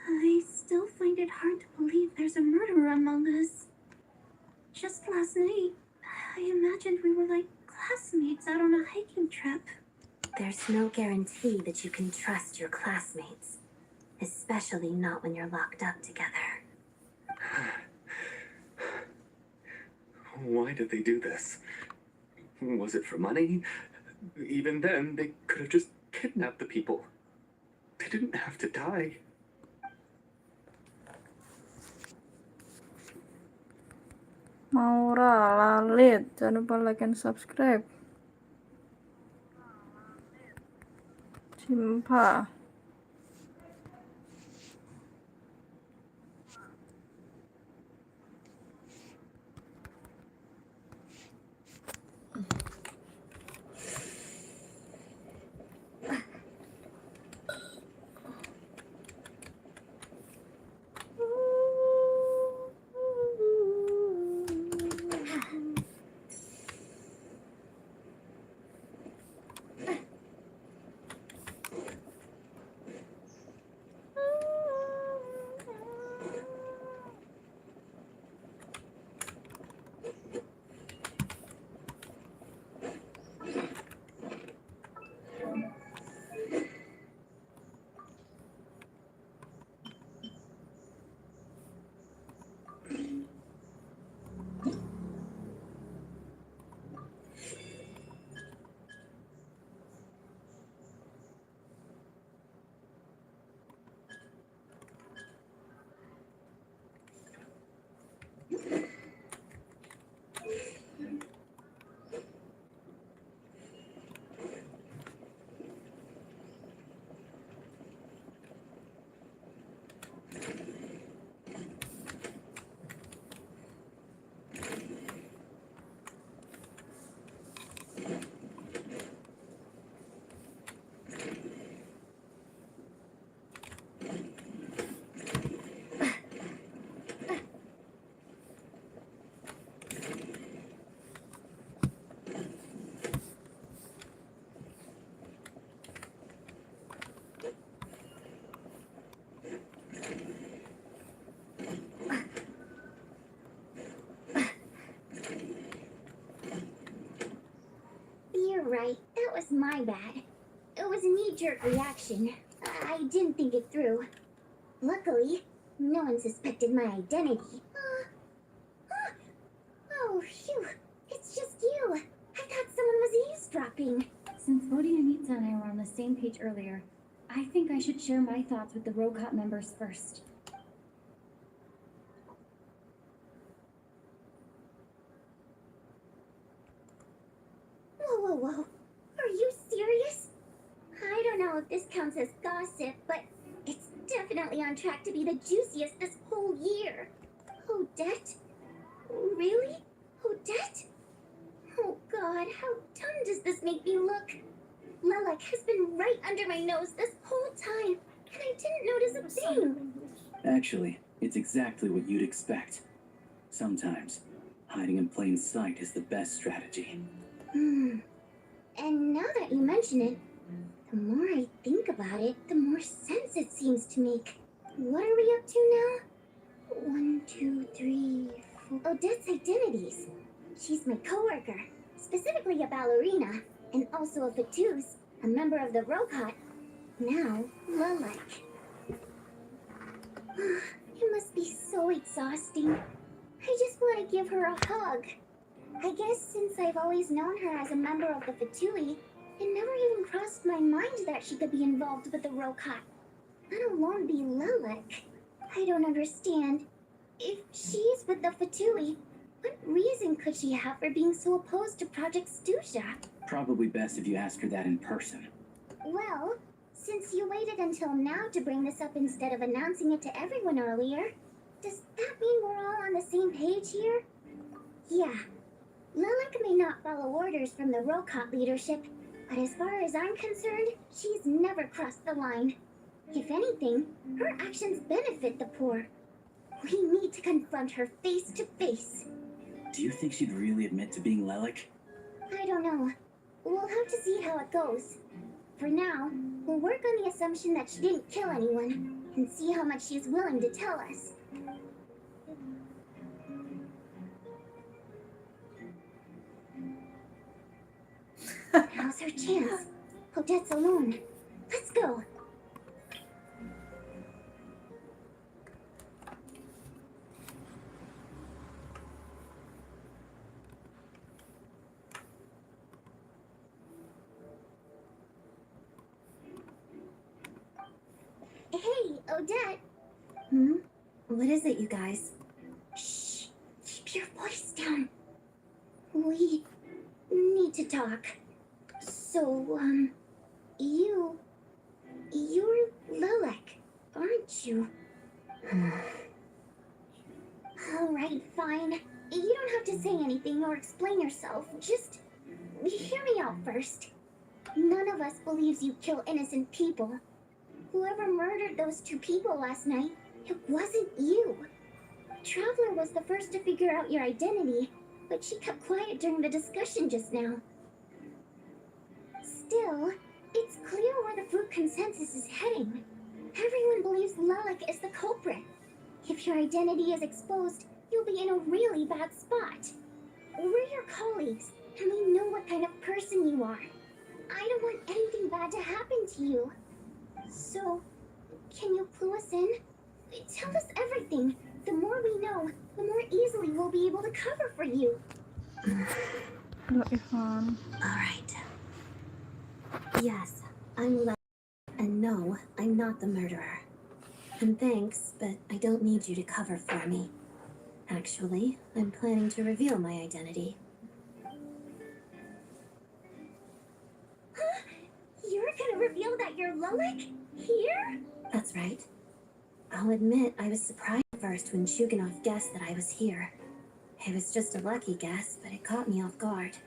I still find it hard to believe there's a murderer among us. Just last night, I imagined we were like classmates out on a hiking trip. There's no guarantee that you can trust your classmates, especially not when you're locked up together. Why did they do this? Was it for money? Even then, they could have just kidnapped the people. They didn't have to die. Maura, Lalit, jangan lupa like and subscribe. Cimpa. That was my bad. It was a knee-jerk reaction. I didn't think it through. Luckily, no one suspected my identity. Oh, phew. It's just you. I thought someone was eavesdropping. Since Bodhi, Anita, and I were on the same page earlier, I think I should share my thoughts with the Rocot members first. Whoa. Are you serious? I don't know if this counts as gossip, but it's definitely on track to be the juiciest this whole year. Odette? Really? Odette? Oh god, how dumb does this make me look? Lilac has been right under my nose this whole time, and I didn't notice a thing. Actually, it's exactly what you'd expect. Sometimes, hiding in plain sight is the best strategy. And now that you mention it, the more I think about it, the more sense it seems to make. What are we up to now? 1, 2, 3, 4. Odette's identities. She's my coworker, specifically a ballerina, and also a Fatuz, a member of the Rocot. Now, Lilac. It must be so exhausting. I just want to give her a hug. I guess since I've always known her as a member of the Fatui, it never even crossed my mind that she could be involved with the Rocot, let alone be Lilac. I don't understand. If she's with the Fatui, what reason could she have for being so opposed to Project Stusha? Probably best if you ask her that in person. Well, since you waited until now to bring this up instead of announcing it to everyone earlier, does that mean we're all on the same page here? Yeah. Lilac may not follow orders from the Rocot leadership, but as far as I'm concerned, she's never crossed the line. If anything, her actions benefit the poor. We need to confront her face to face. Do you think she'd really admit to being Lilac? I don't know. We'll have to see how it goes. For now, we'll work on the assumption that she didn't kill anyone, and see how much she's willing to tell us. Now's her chance. Odette's alone. Let's go. Hey, Odette. What is it, you guys? Shh. Keep your voice down. We need to talk. So, you're Lilac, aren't you? Alright, fine. You don't have to say anything or explain yourself. Just hear me out first. None of us believes you kill innocent people. Whoever murdered those 2 people last night, it wasn't you. Traveler was the first to figure out your identity, but she kept quiet during the discussion just now. Still, it's clear where the fruit consensus is heading. Everyone believes Lilac is the culprit. If your identity is exposed, you'll be in a really bad spot. We're your colleagues, and we know what kind of person you are. I don't want anything bad to happen to you. So, can you clue us in? Tell us everything. The more we know, the more easily we'll be able to cover for you. Alright. Yes, I'm Lilac. And no, I'm not the murderer. And thanks, but I don't need you to cover for me. Actually, I'm planning to reveal my identity. Huh? You're gonna reveal that you're Lilac? Here? That's right. I'll admit I was surprised at first when Chuganov guessed that I was here. It was just a lucky guess, but it caught me off guard.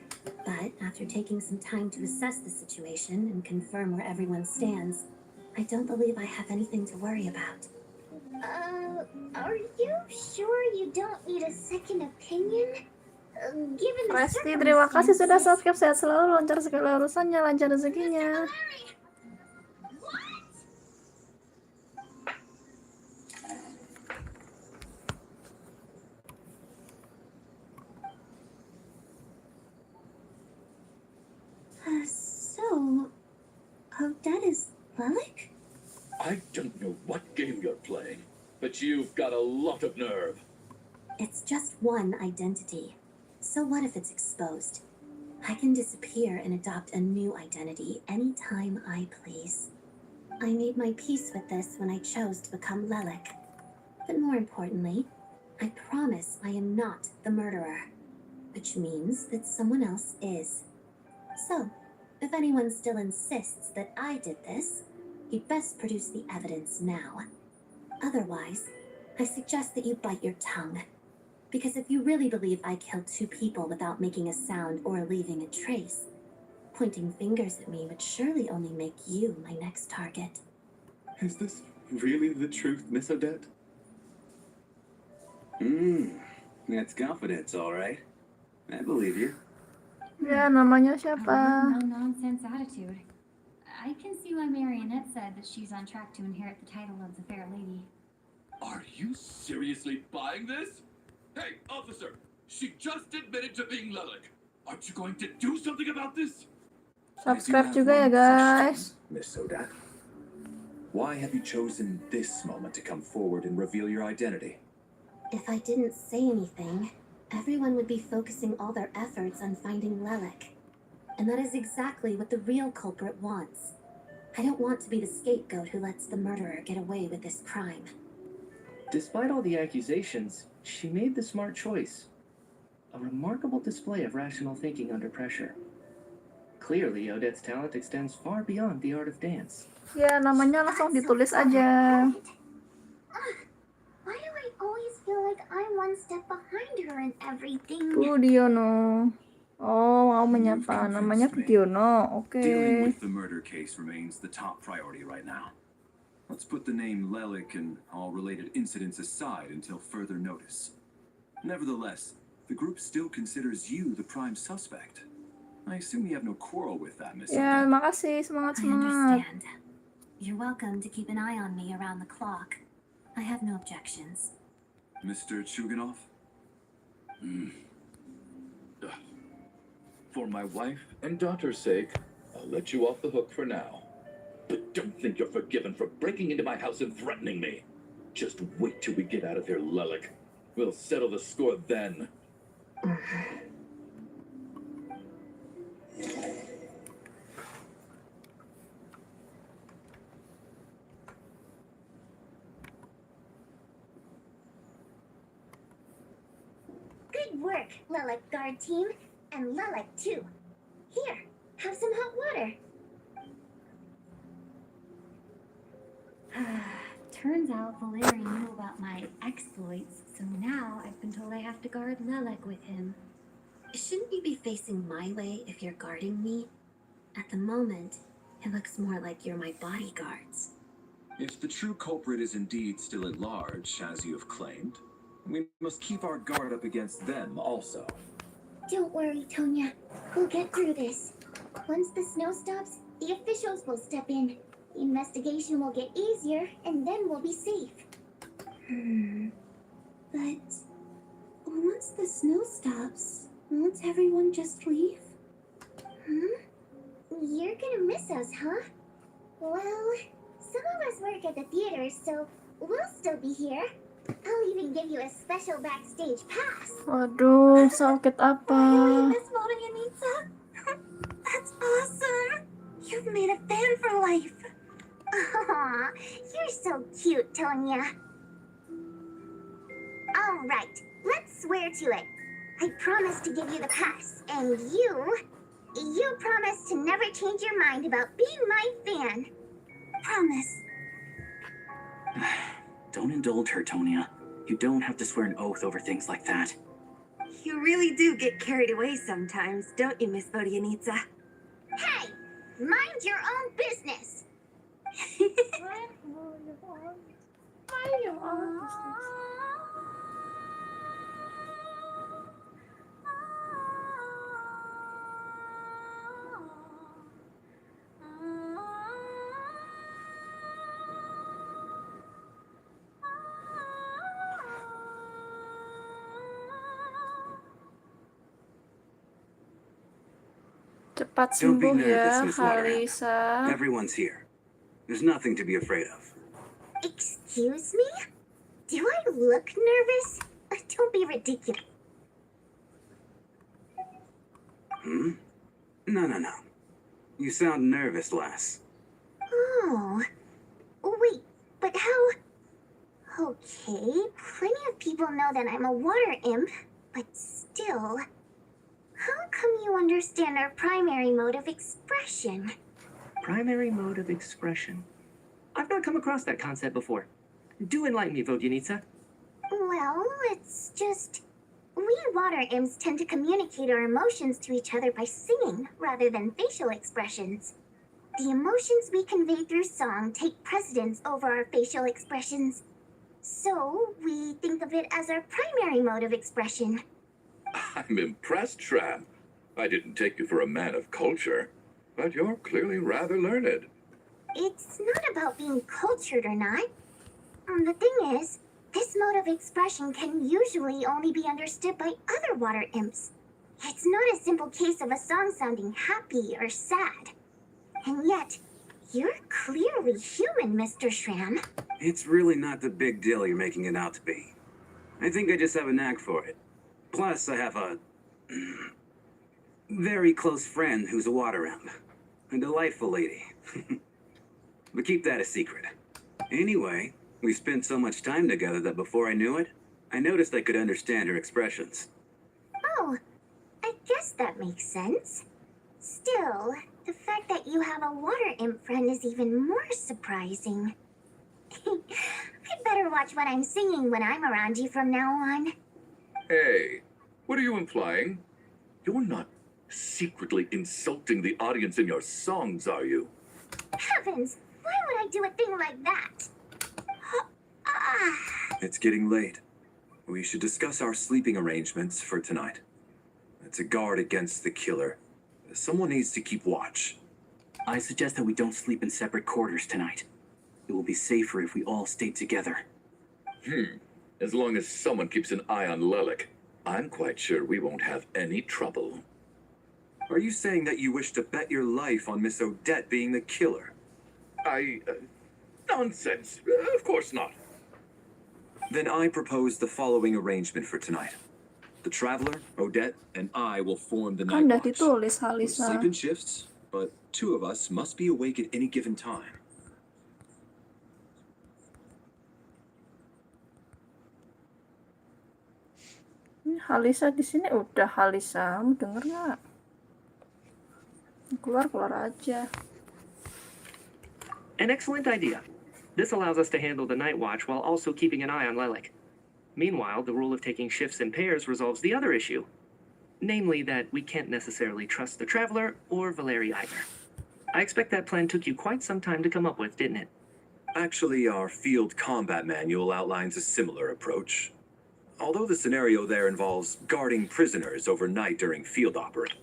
But after taking some time to assess the situation and confirm where everyone stands, I don't believe I have anything to worry about. Are you sure you don't need a second opinion? Given the Resti, terima kasih sudah circumstances. subscribe. Sehat selalu, lancar segala urusannya, lancar rezekinya. Lilac? I don't know what game you're playing, but you've got a lot of nerve. It's just one identity. So what if it's exposed? I can disappear and adopt a new identity anytime I please. I made my peace with this when I chose to become Lilac. But more importantly, I promise I am not the murderer, which means that someone else is. So, if anyone still insists that I did this, you'd best produce the evidence now. Otherwise, I suggest that you bite your tongue. Because if you really believe I killed 2 people without making a sound or leaving a trace, pointing fingers at me would surely only make you my next target. Is this really the truth, Miss Odette? That's confidence, all right. I believe you. Ya, namanya A siapa? real no-nonsense attitude. I can see why Marionette said that she's on track to inherit the title of the Fair Lady. Are you seriously buying this? Hey, officer! She just admitted to being Lilac. Aren't you going to do something about this? Subscribe juga ya guys. Miss Odette, why have you chosen this moment to come forward and reveal your identity? If I didn't say anything, everyone would be focusing all their efforts on finding Lilac. And that is exactly what the real culprit wants. I don't want to be the scapegoat who lets the murderer get away with this crime. Despite all the accusations, she made the smart choice. A remarkable display of rational thinking under pressure. Clearly, Odette's talent extends far beyond the art of dance. Ya, namanya langsung ditulis aja. Why do I always feel like I'm one step behind her in everything? Budiono. Oh, mau menyapa. Namanya Budiono. Oke. Dealing with the murder case remains the top priority right now. Let's put the name Lilac and all related incidents aside until further notice. Nevertheless, the group still considers you the prime suspect. I assume you have no quarrel with that, Miss Ya, Odette. makasih. Semangat, I semangat. understand. You're welcome to keep an eye on me around the clock. I have no objections. Mr. Chuganov? For my wife and daughter's sake, I'll let you off the hook for now. But don't think you're forgiven for breaking into my house and threatening me. Just wait till we get out of here, Lilac. We'll settle the score then. Good work, Lilac Guard Team. And Lilac, too. Here, have some hot water. Turns out Valeri knew about my exploits, so now I've been told I have to guard Lilac with him. Shouldn't you be facing my way if you're guarding me? At the moment, it looks more like you're my bodyguards. If the true culprit is indeed still at large, as you have claimed, we must keep our guard up against them also. Don't worry, Tonya. We'll get through this. Once the snow stops, the officials will step in. The investigation will get easier, and then we'll be safe. But once the snow stops, won't everyone just leave? You're gonna miss us, huh? Well, some of us work at the theater, so we'll still be here. I'll even give you a special backstage pass. Waduh, sakit apa? Miss Motoyanitsa? That's awesome! You've made a fan for life. Aw, you're so cute, Tonya. All right, let's swear to it. I promise to give you the pass, and you promise to never change your mind about being my fan. Promise. Don't indulge her, Tonya. You don't have to swear an oath over things like that. You really do get carried away sometimes, don't you, Miss Vodianitsa? Hey, mind your own business. Cepat Don't be sembuh ya, nervous, Miss Waterhead. Kalisa. Everyone's here. There's nothing to be afraid of. Excuse me? Do I look nervous? Don't be ridiculous. Hmm? No. You sound nervous, lass. Oh. Wait, but how... Okay, plenty of people know that I'm a water imp, but still... How come you understand our primary mode of expression? Primary mode of expression. I've not come across that concept before. Do enlighten me, Vodyanica. Well, it's just... We water imps tend to communicate our emotions to each other by singing, rather than facial expressions. The emotions we convey through song take precedence over our facial expressions. So, we think of it as our primary mode of expression. I'm impressed, Shram. I didn't take you for a man of culture, but you're clearly rather learned. It's not about being cultured or not. The thing is, this mode of expression can usually only be understood by other water imps. It's not a simple case of a song sounding happy or sad. And yet, you're clearly human, Mr. Shram. It's really not the big deal you're making it out to be. I think I just have a knack for it. Plus, I have a very close friend who's a water imp. A delightful lady. But keep that a secret. Anyway, we spent so much time together that before I knew it, I noticed I could understand her expressions. Oh, I guess that makes sense. Still, the fact that you have a water imp friend is even more surprising. I'd better watch what I'm singing when I'm around you from now on. Hey, what are you implying? You're not secretly insulting the audience in your songs, are you? Heavens, why would I do a thing like that? It's getting late. We should discuss our sleeping arrangements for tonight. It's a guard against the killer. Someone needs to keep watch. I suggest that we don't sleep in separate quarters tonight. It will be safer if we all stay together. As long as someone keeps an eye on Lelik, I'm quite sure we won't have any trouble. Are you saying that you wish to bet your life on Miss Odette being the killer? Nonsense. Of course not. Then I propose the following arrangement for tonight. The Traveler, Odette, and I will form the Kan night udah watch. ditulis, We'll Halisa. sleep in shifts, but 2 of us must be awake at any given time. Halisa di sini udah. Halisa, kamu denger nggak? Keluar aja. An excellent idea. This allows us to handle the night watch while also keeping an eye on Lelik. Meanwhile, the rule of taking shifts in pairs resolves the other issue. Namely that we can't necessarily trust the Traveler or Valeri either. I expect that plan took you quite some time to come up with, didn't it? Actually, our field combat manual outlines a similar approach. Although the scenario there involves guarding prisoners overnight during field operations.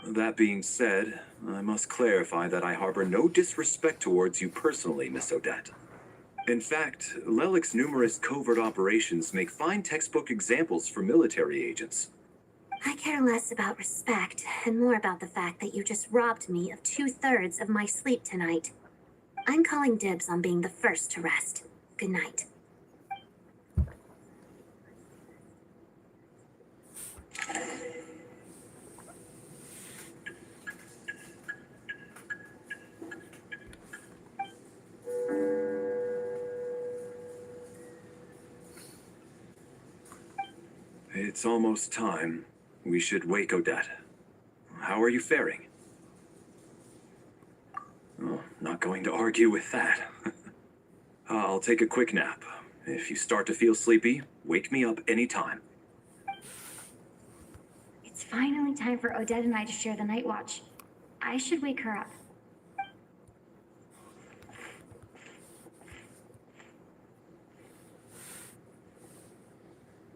That being said, I must clarify that I harbor no disrespect towards you personally, Miss Odette. In fact, Lelik's numerous covert operations make fine textbook examples for military agents. I care less about respect and more about the fact that you just robbed me of 2/3 of my sleep tonight. I'm calling dibs on being the first to rest. Good night. It's almost time. We should wake Odette. How are you faring? Oh, not going to argue with that. I'll take a quick nap. If you start to feel sleepy, wake me up anytime. It's finally time for Odette and I to share the night watch. I should wake her up.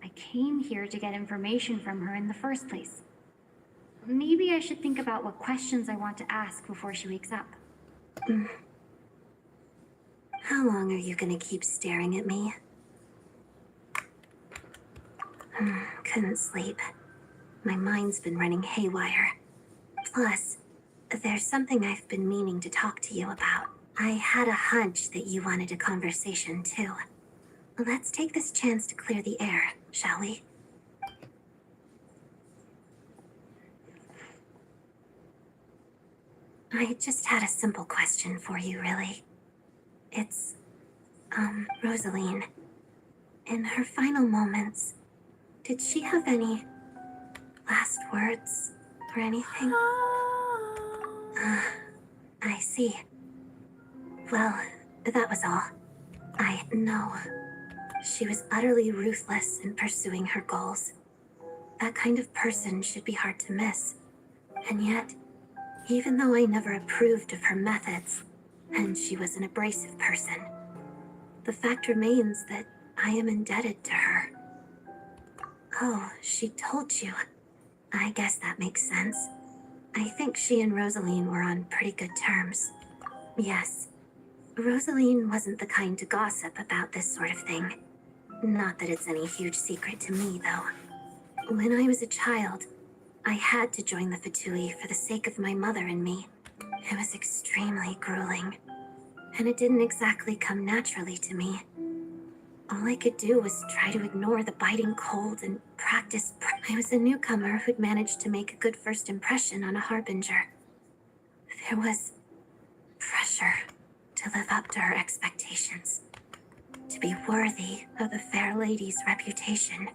I came here to get information from her in the first place. Maybe I should think about what questions I want to ask before she wakes up. How long are you gonna keep staring at me? Couldn't sleep. My mind's been running haywire. Plus, There's something I've been meaning to talk to you about. I had a hunch that you wanted a conversation too. Let's take this chance to clear the air, shall we? I just had a simple question for you, really. It's, Rosaline. In her final moments, did she have any last words or anything? I see. Well, that was all. I know. She was utterly ruthless in pursuing her goals. That kind of person should be hard to miss. And yet, even though I never approved of her methods, and she was an abrasive person, the fact remains that I am indebted to her. Oh, she told you. I guess that makes sense. I think she and Rosaline were on pretty good terms. Yes. Rosaline wasn't the kind to gossip about this sort of thing. Not that it's any huge secret to me, though. When I was a child, I had to join the Fatui for the sake of my mother and me. It was extremely grueling, and it didn't exactly come naturally to me. All I could do was try to ignore the biting cold and practice. I was a newcomer who'd managed to make a good first impression on a harbinger. There was pressure to live up to her expectations, to be worthy of the fair lady's reputation.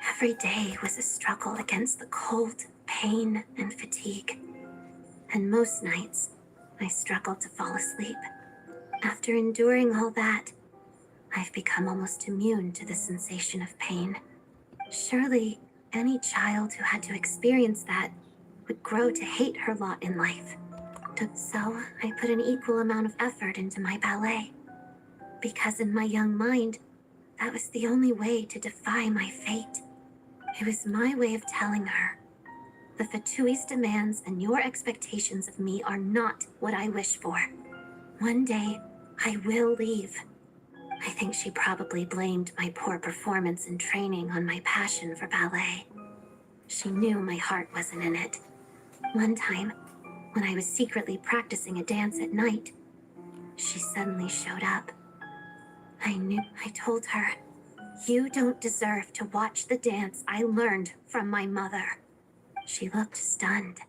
Every day was a struggle against the cold, pain, and fatigue. And most nights, I struggled to fall asleep. After enduring all that, I've become almost immune to the sensation of pain. Surely, any child who had to experience that would grow to hate her lot in life. So, I put an equal amount of effort into my ballet. Because in my young mind, that was the only way to defy my fate. It was my way of telling her, the Fatui's demands and your expectations of me are not what I wish for. One day, I will leave. I think she probably blamed my poor performance in training on my passion for ballet. She knew my heart wasn't in it. One time, when I was secretly practicing a dance at night, she suddenly showed up. I told her, "You don't deserve to watch the dance I learned from my mother." She looked stunned.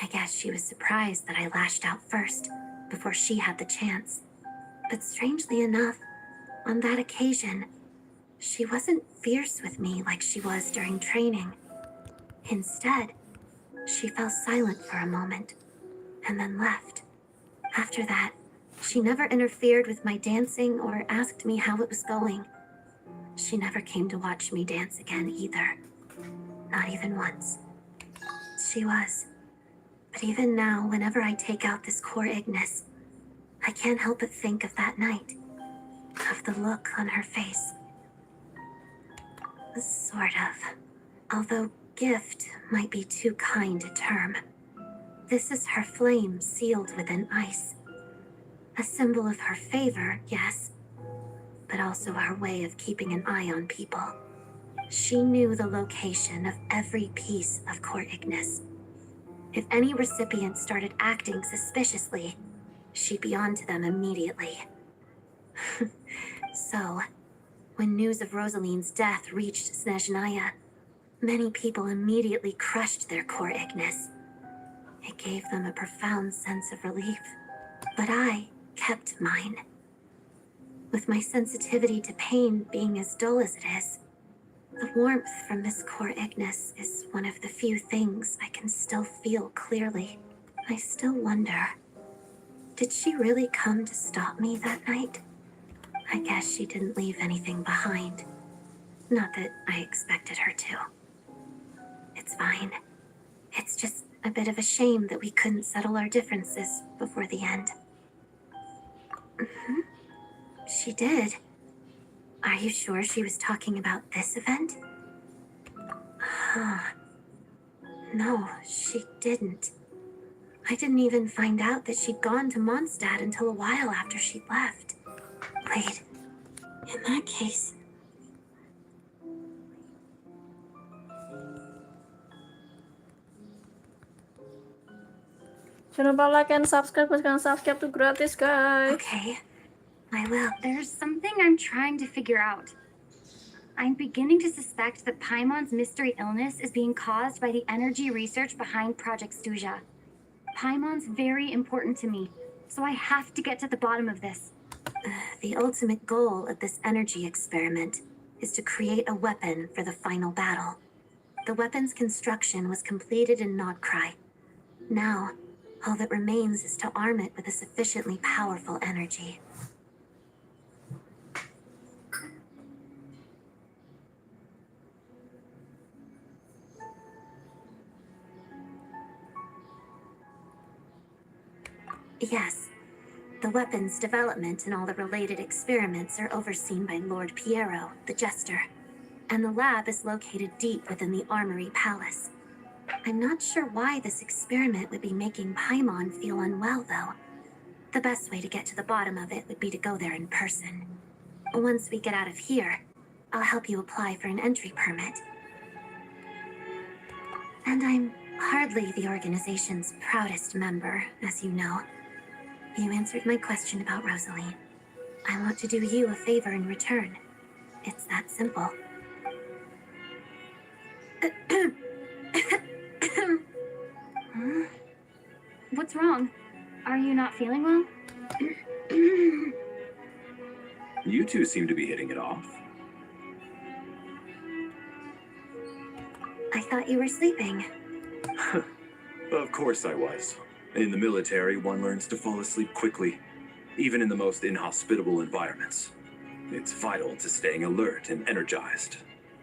I guess she was surprised that I lashed out first, before she had the chance. But strangely enough, on that occasion, she wasn't fierce with me like she was during training. Instead, she fell silent for a moment, and then left. After that, she never interfered with my dancing or asked me how it was going. She never came to watch me dance again either. Not even once. She was. But even now, whenever I take out this core Ignis, I can't help but think of that night. Of the look on her face. Sort of. Although gift might be too kind a term. This is her flame sealed within ice. A symbol of her favor, yes, but also her way of keeping an eye on people. She knew the location of every piece of core Ignis. If any recipient started acting suspiciously, she'd be on to them immediately. So, when news of Rosaline's death reached Snezhnaya, many people immediately crushed their core Ignis. It gave them a profound sense of relief. But I kept mine. With my sensitivity to pain being as dull as it is, the warmth from this core Ignis is one of the few things I can still feel clearly. I still wonder, did she really come to stop me that night? I guess she didn't leave anything behind. Not that I expected her to. It's fine. It's just a bit of a shame that we couldn't settle our differences before the end. She did. Are you sure she was talking about this event? No, she didn't. I didn't even find out that she'd gone to Mondstadt until a while after she'd left. Wait, in that case... Jangan lupa like and subscribe, kalian subscribe tuh gratis guys. Okay, I will. There's something I'm trying to figure out. I'm beginning to suspect that Paimon's mystery illness is being caused by the energy research behind Project Stuja. Paimon's very important to me, so I have to get to the bottom of this. The ultimate goal of this energy experiment is to create a weapon for the final battle. The weapon's construction was completed in Nodcry. Now, all that remains is to arm it with a sufficiently powerful energy. Yes, the weapon's development and all the related experiments are overseen by Lord Piero, the Jester, and the lab is located deep within the Armory Palace. I'm not sure why this experiment would be making Paimon feel unwell, though. The best way to get to the bottom of it would be to go there in person. Once we get out of here, I'll help you apply for an entry permit. And I'm hardly the organization's proudest member, as you know. You answered my question about Rosalie. I want to do you a favor in return. It's that simple. Huh? What's wrong? Are you not feeling well? You two seem to be hitting it off. I thought you were sleeping. Of course I was. In the military, one learns to fall asleep quickly, even in the most inhospitable environments. It's vital to staying alert and energized.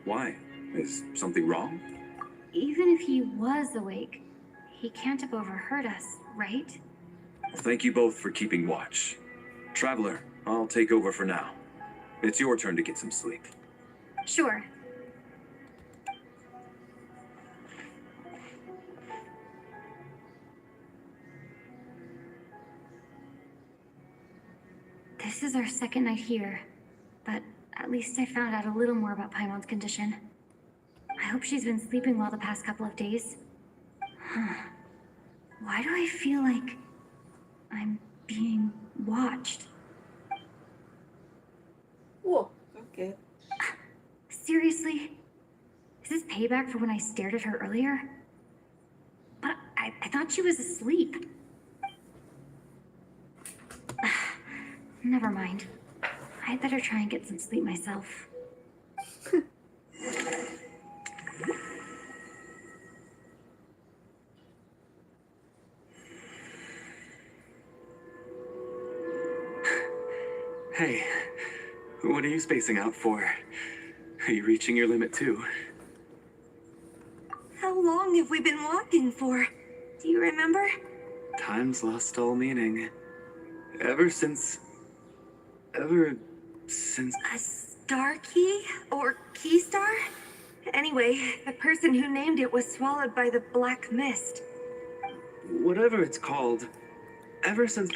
Why? Is something wrong? Even if he was awake, he can't have overheard us, right? Well, thank you both for keeping watch. Traveler, I'll take over for now. It's your turn to get some sleep. Sure. This is our second night here, but at least I found out a little more about Paimon's condition. I hope she's been sleeping well the past couple of days. Why do I feel like I'm being watched? Whoa, okay. Seriously? Is this payback for when I stared at her earlier? But I thought she was asleep. Never mind. I'd better try and get some sleep myself. Hey, what are you spacing out for? Are you reaching your limit too? How long have we been walking for? Do you remember? Time's lost all meaning. Ever since... A star key? Or key star? Anyway, the person who named it was swallowed by the black mist. Whatever it's called, ever since...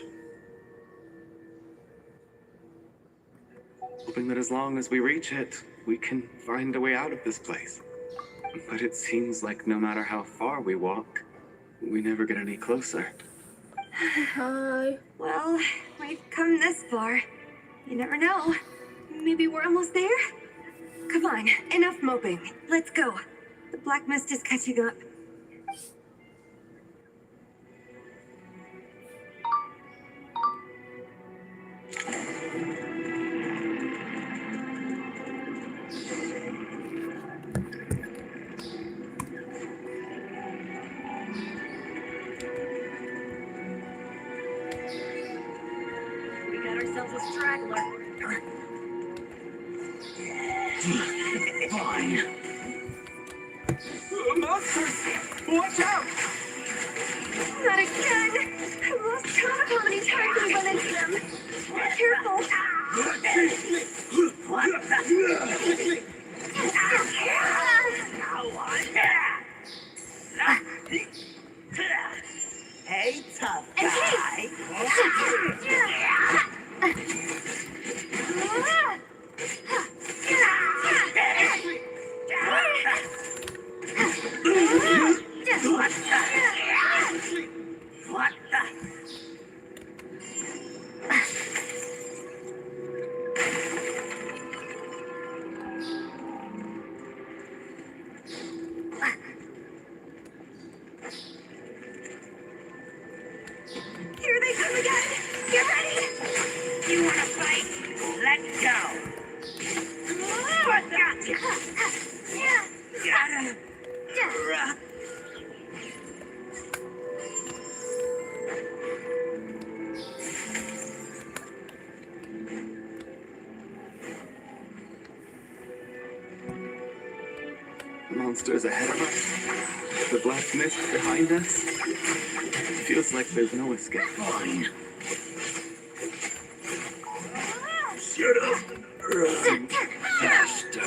Hoping that as long as we reach it, we can find a way out of this place. But it seems like no matter how far we walk, we never get any closer. Hi. Well, we've come this far. You never know. Maybe we're almost there? Come on, enough moping. Let's go. The black mist is catching up. We got ourselves a straggler. Fine. Monsters! Watch out! Not again! I've lost count of how many times we run into them. Be careful! Hey, tough guy. What the time again! Get ready! You wanna fight? Let's go! What's that? Gotta... Monsters ahead of us. The black mist behind us. Feels like there's no escape. Fine. Shut up! Run faster.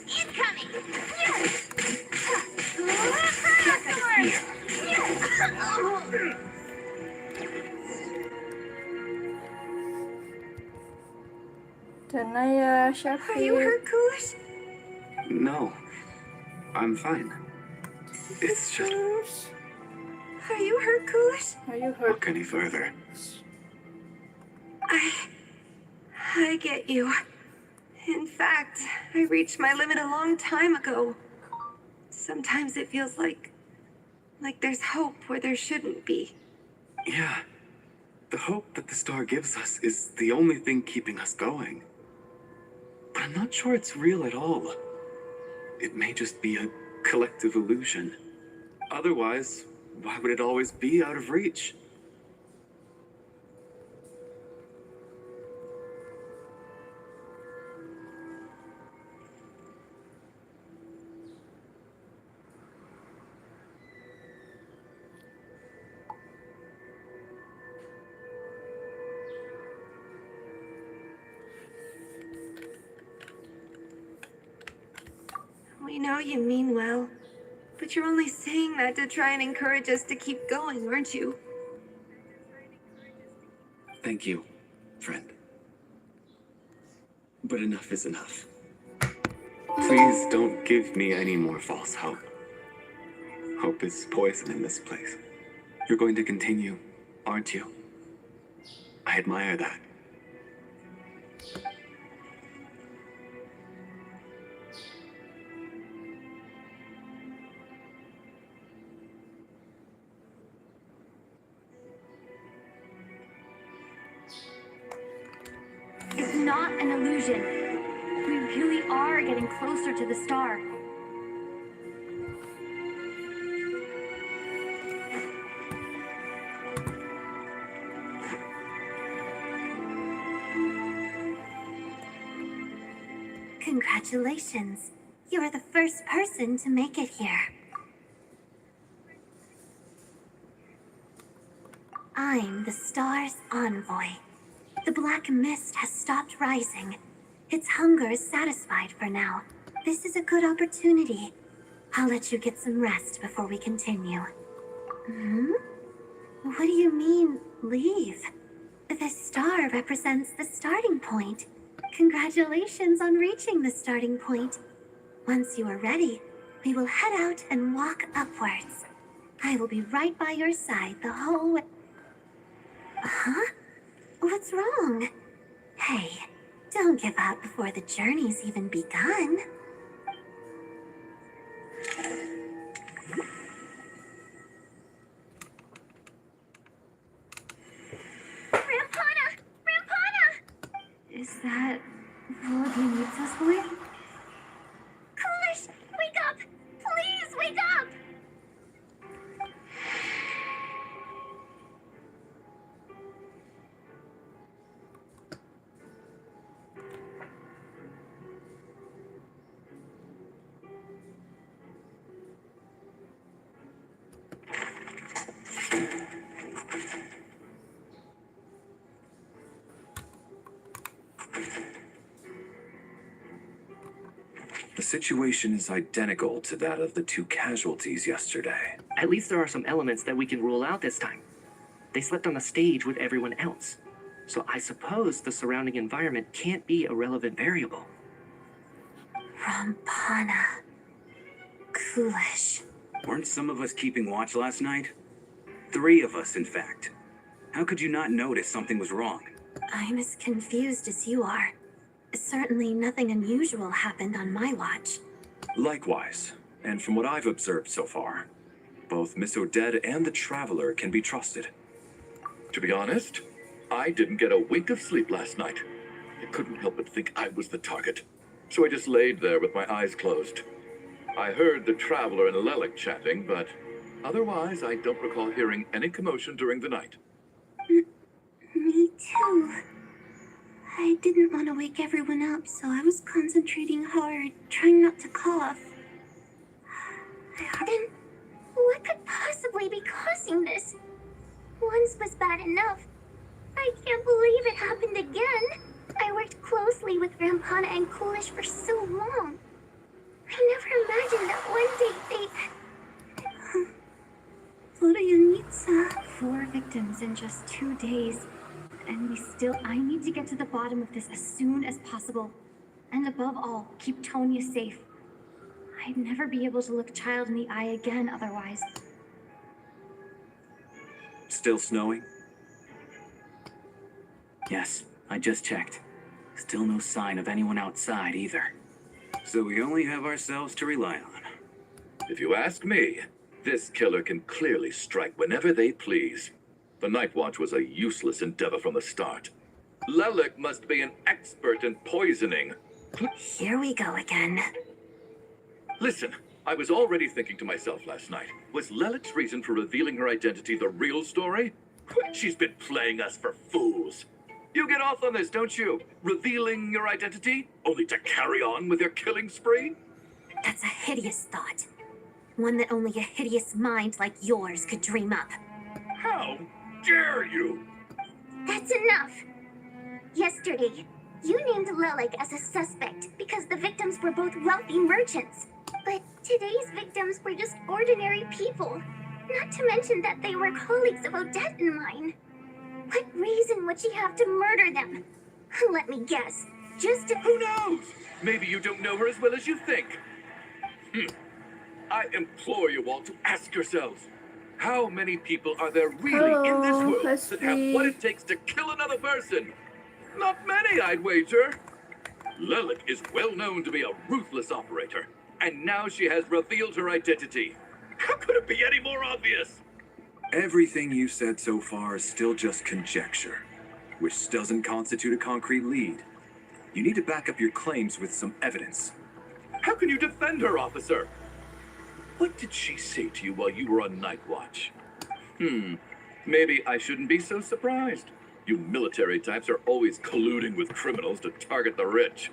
Incoming! Dana ya, Chef. Are you hurt, Coolish? No. I'm fine. It's just... Are you hurt, Coolish? Are you hurt? Look any further. I get you. In fact, I reached my limit a long time ago. Sometimes it feels like there's hope where there shouldn't be. Yeah. The hope that the star gives us is the only thing keeping us going. But I'm not sure it's real at all. It may just be a collective illusion. Otherwise, why would it always be out of reach? We know you mean well, but you're only saying that to try and encourage us to keep going, aren't you? Thank you, friend. But enough is enough. Please don't give me any more false hope. Hope is poison in this place. You're going to continue, aren't you? I admire that. It's not an illusion. We really are getting closer to the star. Congratulations. You are the first person to make it here. I'm the star's envoy. The black mist has stopped rising. Its hunger is satisfied for now. This is a good opportunity. I'll let you get some rest before we continue. Hmm? What do you mean, leave? The star represents the starting point. Congratulations on reaching the starting point. Once you are ready, we will head out and walk upwards. I will be right by your side the whole way. Huh? What's wrong? Hey, don't give up before the journey's even begun. Rampana! Rampana! Is that Volodymyritsa's boy? Coolish, wake up! Please wake up! The situation is identical to that of the two casualties yesterday. At least there are some elements that we can rule out this time. They slept on the stage with everyone else. So I suppose the surrounding environment can't be a relevant variable. Rampana. Coolish. Weren't some of us keeping watch last night? 3 of us, in fact. How could you not notice something was wrong? I'm as confused as you are. Certainly nothing unusual happened on my watch. Likewise, And from what I've observed so far, both Miss Odette and the Traveler can be trusted. To be honest, I didn't get a wink of sleep last night. I couldn't help but think I was the target. So I just laid there with my eyes closed. I heard the Traveler and Lelic chatting, but otherwise I don't recall hearing any commotion during the night. Me too. I didn't want to wake everyone up, so I was concentrating hard, trying not to cough. Then, what could possibly be causing this? Once was bad enough. I can't believe it happened again. I worked closely with Rampana and Coolish for so long. I never imagined that one day Florianitsa. 4 victims in just 2 days. And I need to get to the bottom of this as soon as possible. And above all, keep Tonya safe. I'd never be able to look a child in the eye again otherwise. Still snowing? Yes, I just checked. Still no sign of anyone outside either. So we only have ourselves to rely on. If you ask me, this killer can clearly strike whenever they please. The Night Watch was a useless endeavor from the start. Lelic must be an expert in poisoning. Here we go again. Listen, I was already thinking to myself last night, was Lelic's reason for revealing her identity the real story? She's been playing us for fools. You get off on this, don't you? Revealing your identity, only to carry on with your killing spree? That's a hideous thought. One that only a hideous mind like yours could dream up. How dare you? That's enough. Yesterday, you named Lelic as a suspect because the victims were both wealthy merchants. But today's victims were just ordinary people. Not to mention that they were colleagues of Odette and mine. What reason would she have to murder them? Let me guess. Just to... Who knows? Maybe you don't know her as well as you think. I implore you all to ask yourselves, how many people are there really in this world that have what it takes to kill another person? Not many, I'd wager. Lelic is well known to be a ruthless operator, and now she has revealed her identity. How could it be any more obvious? Everything you said so far is still just conjecture, which doesn't constitute a concrete lead. You need to back up your claims with some evidence. How can you defend her, officer? What did she say to you while you were on Night Watch? Maybe I shouldn't be so surprised. You military types are always colluding with criminals to target the rich.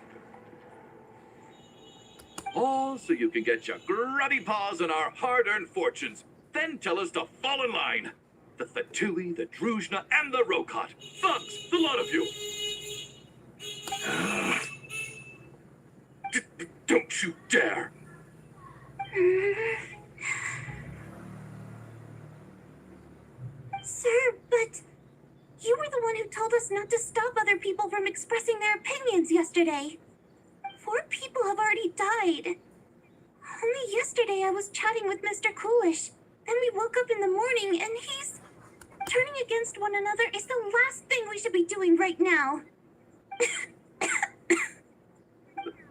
All so you can get your grubby paws on our hard-earned fortunes, then tell us to fall in line. The Thetui, the Druzhna, and the Rokot. Thugs, the lot of you. Don't you dare. Sir, but you were the one who told us not to stop other people from expressing their opinions yesterday. 4 people have already died. Only yesterday I was chatting with Mr. Coolish. Then we woke up in the morning and he's... Turning against one another is the last thing we should be doing right now.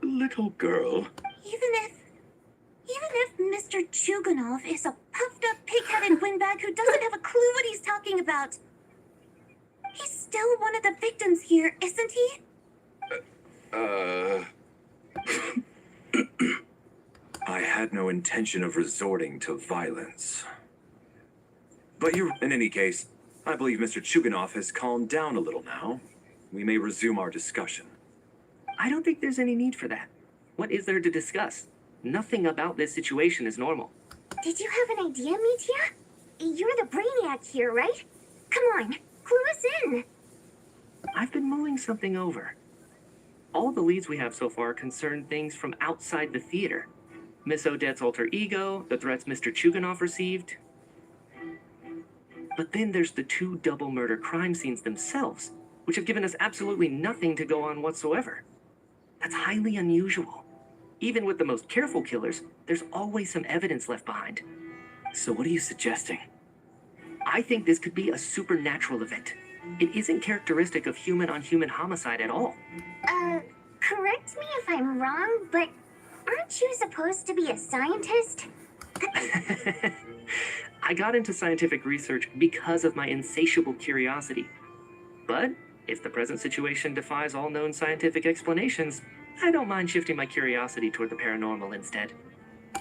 Little girl. Even if Mr. Chuganov is a puffed-up, pig-headed windbag who doesn't have a clue what he's talking about, he's still one of the victims here, isn't he? I had no intention of resorting to violence. But in any case, I believe Mr. Chuganov has calmed down a little now. We may resume our discussion. I don't think there's any need for that. What is there to discuss? Nothing about this situation is normal. Did you have an idea, Mitya? You're the brainiac here, right? Come on, clue us in. I've been mulling something over. All the leads we have so far concern things from outside the theater. Miss Odette's alter ego, the threats Mr. Chuganov received. But then there's the 2 double murder crime scenes themselves, which have given us absolutely nothing to go on whatsoever. That's highly unusual. Even with the most careful killers, there's always some evidence left behind. So what are you suggesting? I think this could be a supernatural event. It isn't characteristic of human-on-human homicide at all. Correct me if I'm wrong, but Aren't you supposed to be a scientist? I got into scientific research because of my insatiable curiosity. But if the present situation defies all known scientific explanations, I don't mind shifting my curiosity toward the paranormal instead.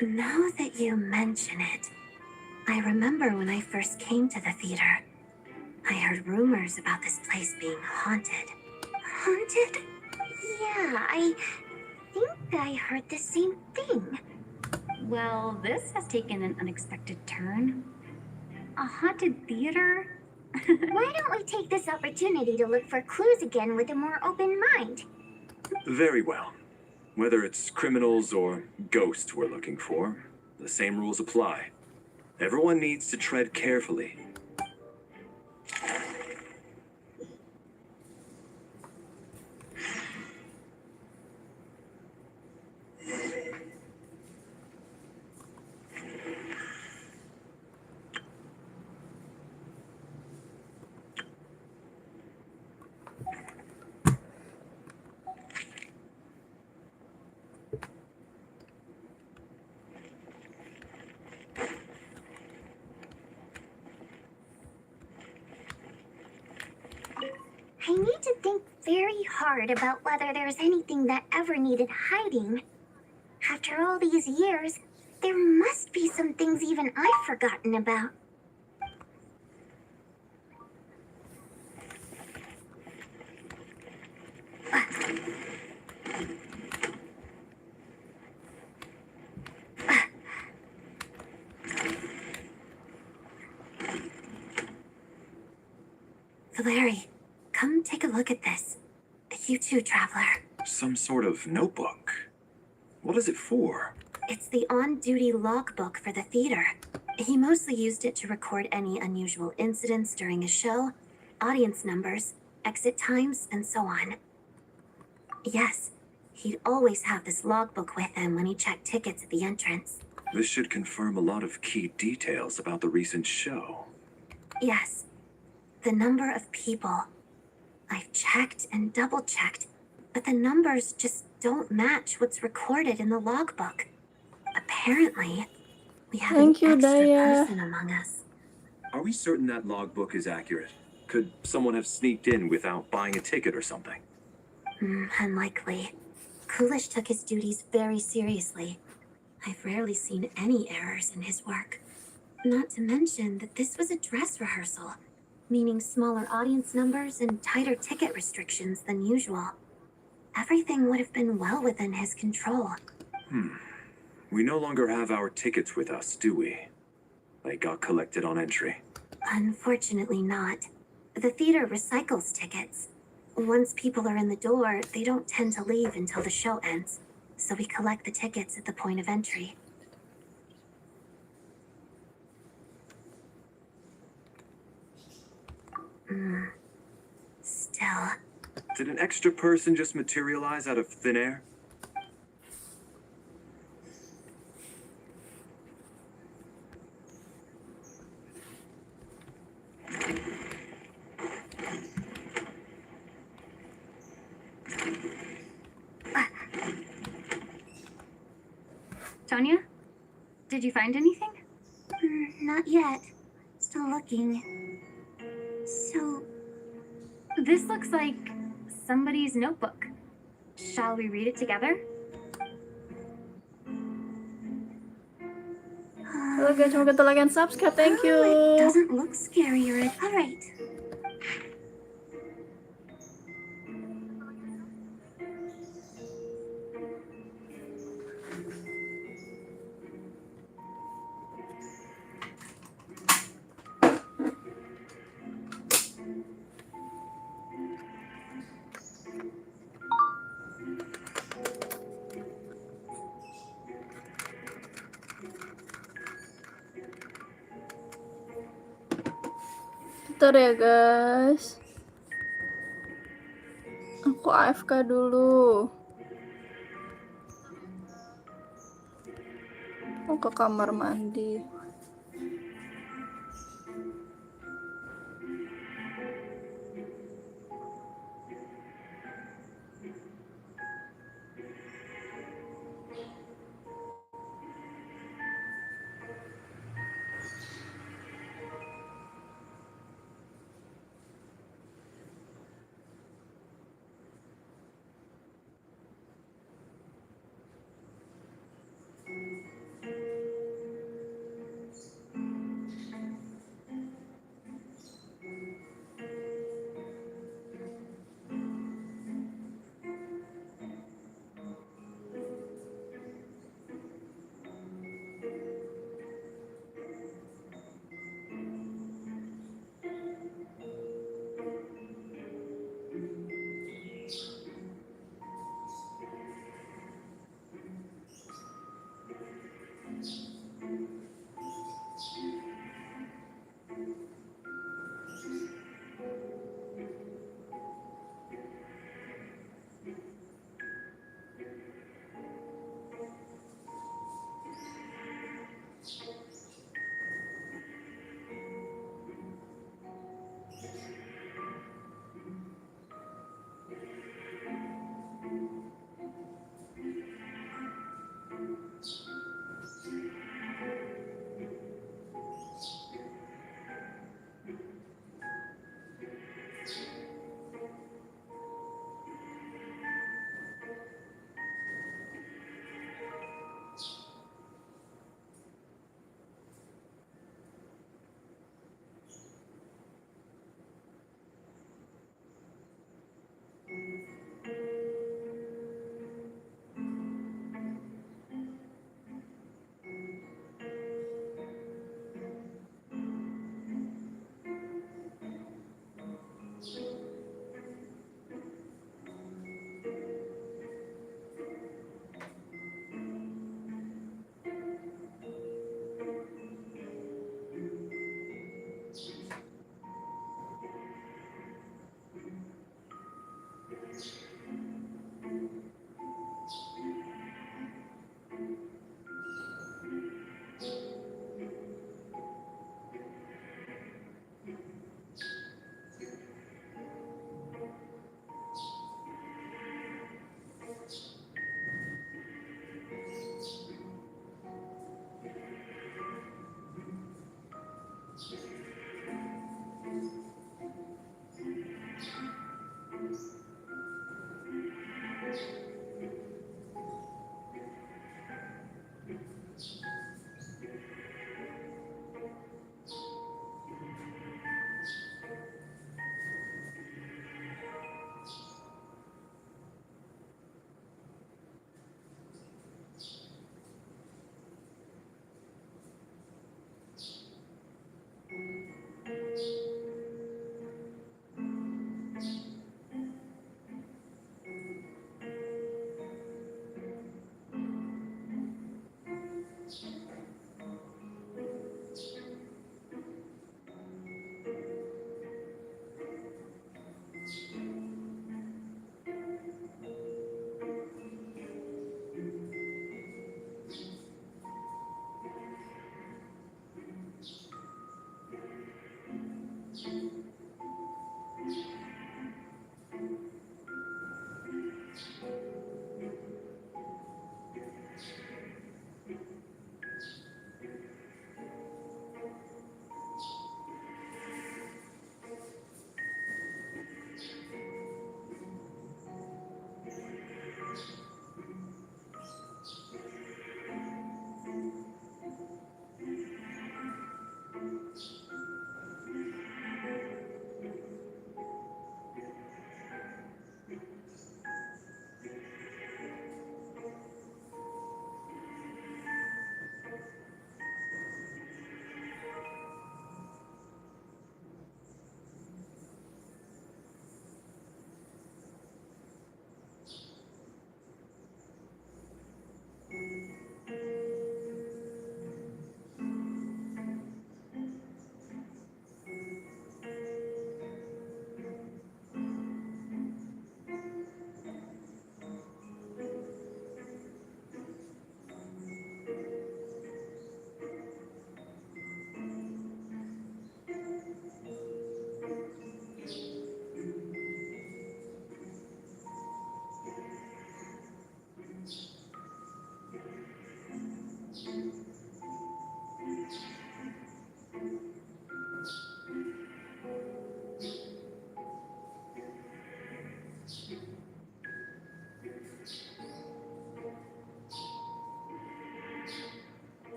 Now that you mention it, I remember when I first came to the theater. I heard rumors about this place being haunted. Haunted? Yeah, I think I heard the same thing. Well, this has taken an unexpected turn. A haunted theater? Why don't we take this opportunity to look for clues again with a more open mind? Very well. Whether it's criminals or ghosts we're looking for, the same rules apply. Everyone needs to tread carefully. I need to think very hard about whether there's anything that ever needed hiding. After all these years, there must be some things even I've forgotten about. Valeri, come take a look at this. You too, Traveler. Some sort of notebook. What is it for? It's the on-duty logbook for the theater. He mostly used it to record any unusual incidents during a show, audience numbers, exit times, and so on. Yes, he'd always have this logbook with him when he checked tickets at the entrance. This should confirm a lot of key details about the recent show. Yes, the number of people. I've checked and double-checked, but the numbers just don't match what's recorded in the logbook. Apparently, we have an extra person among us. Are we certain that logbook is accurate? Could someone have sneaked in without buying a ticket or something? Unlikely. Coolish took his duties very seriously. I've rarely seen any errors in his work. Not to mention that this was a dress rehearsal, meaning smaller audience numbers and tighter ticket restrictions than usual. Everything would have been well within his control. We no longer have our tickets with us, do we? They got collected on entry. Unfortunately not. The theater recycles tickets. Once people are in the door, they don't tend to leave until the show ends, so we collect the tickets at the point of entry. Still. Did an extra person just materialize out of thin air? Tonya? Did you find anything? Not yet. Still looking. So... This looks like somebody's notebook. Shall we read it together? Halo guys, jangan lupa like and subscribe. Thank you. It doesn't look scary or it. Alright. Bentar ya guys. Aku AFK dulu. Mau ke kamar mandi.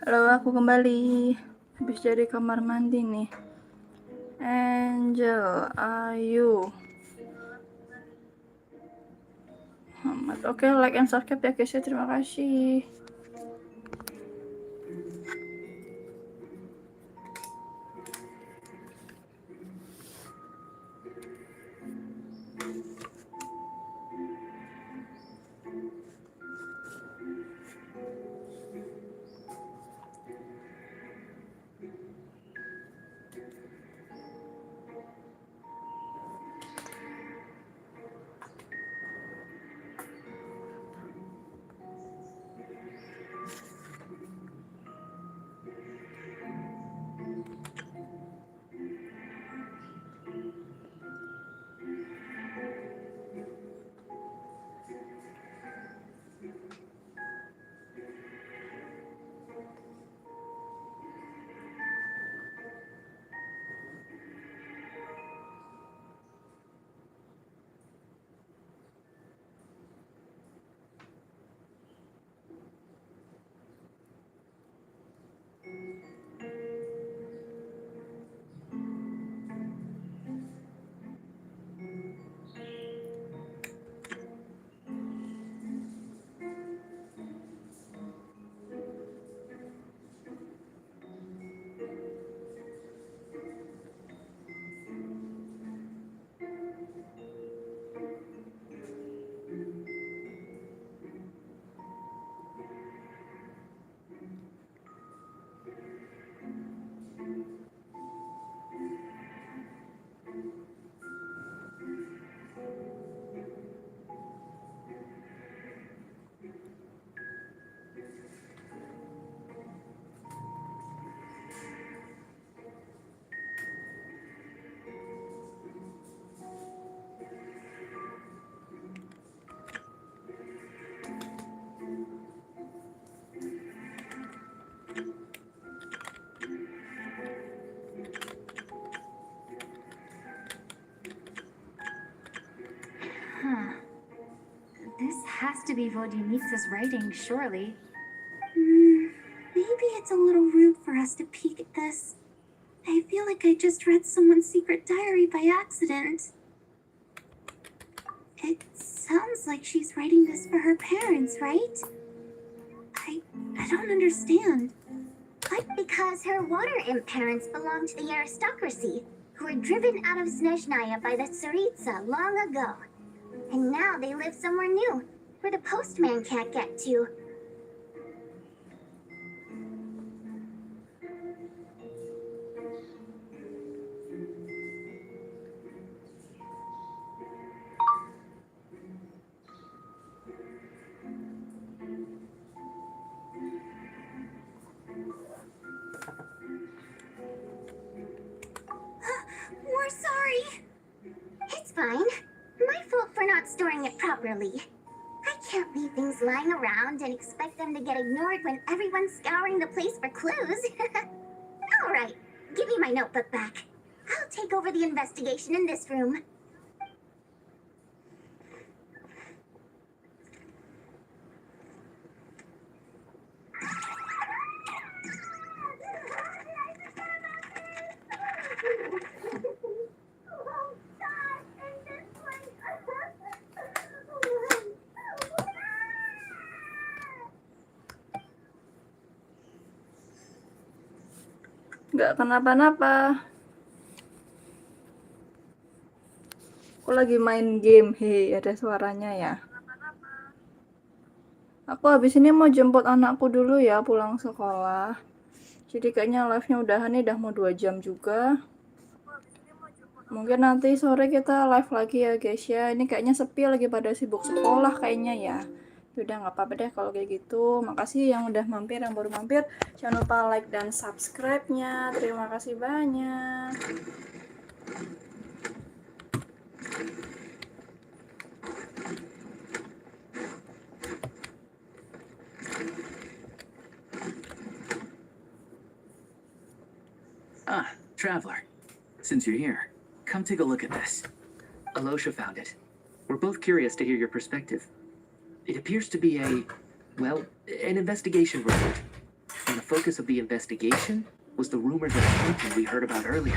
Halo, aku kembali. Habis dari kamar mandi nih. Angel, Ayu, Muhammad. Oke, like and subscribe ya guys ya. Terima kasih. This has to be Vodinitsa's writing, surely. Maybe it's a little rude for us to peek at this. I feel like I just read someone's secret diary by accident. It sounds like she's writing this for her parents, right? I don't understand. Because her water imp parents belonged to the aristocracy, who were driven out of Snezhnaya by the Tsaritsa long ago. And now they live somewhere new, where the postman can't get to. We're sorry. It's fine. My fault for not storing it properly. I can't leave things lying around and expect them to get ignored when everyone's scouring the place for clues. All right, give me my notebook back. I'll take over the investigation in this room. Nggak kenapa-napa. Aku lagi main game. Hei, ada suaranya ya. Aku habis ini mau jemput anakku dulu ya pulang sekolah. Jadi kayaknya live-nya udahan nih, udah mau 2 jam juga. Mungkin nanti sore kita live lagi ya guys ya. Ini kayaknya sepi, lagi pada sibuk sekolah kayaknya ya. Udah nggak apa-apa deh kalau kayak gitu. Makasih yang udah mampir, yang baru mampir. Jangan lupa like dan subscribe-nya. Terima kasih banyak. Ah, Traveler. Since you're here, come take a look at this. Alosha found it. We're both curious to hear your perspective. It appears to be well, an investigation report from the focus of the investigation was the rumors of haunting we heard about earlier.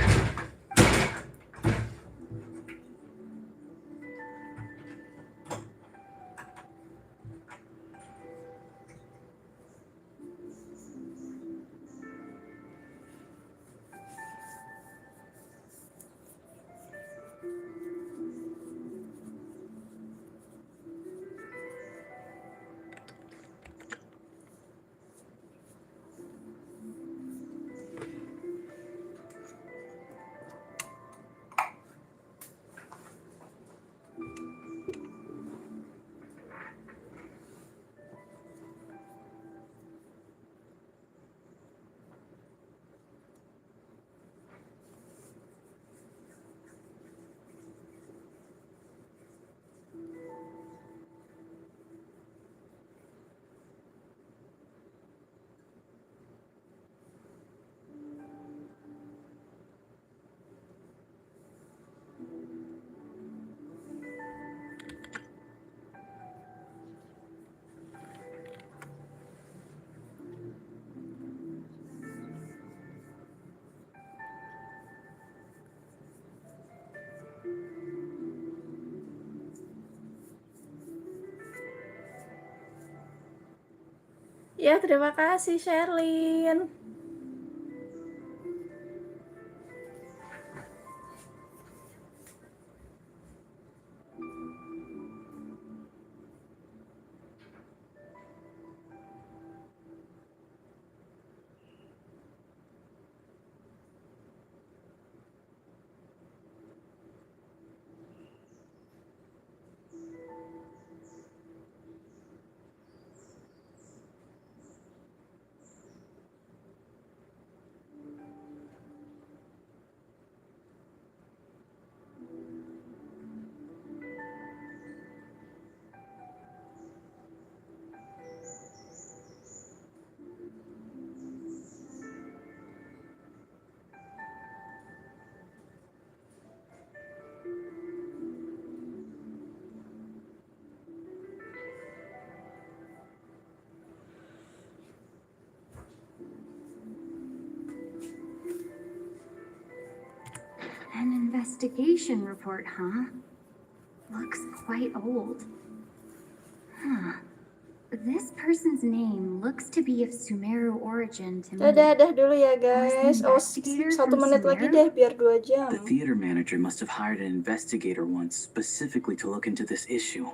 Ya, terima kasih Sherlyn. An investigation report, huh? Looks quite old. Huh. This person's name looks to be of Sumeru origin to me. Dadah dulu ya guys. Oh, Investigator 1 from menit lagi Sumeru? deh biar 2 jam. The theater manager must have hired an investigator once specifically to look into this issue.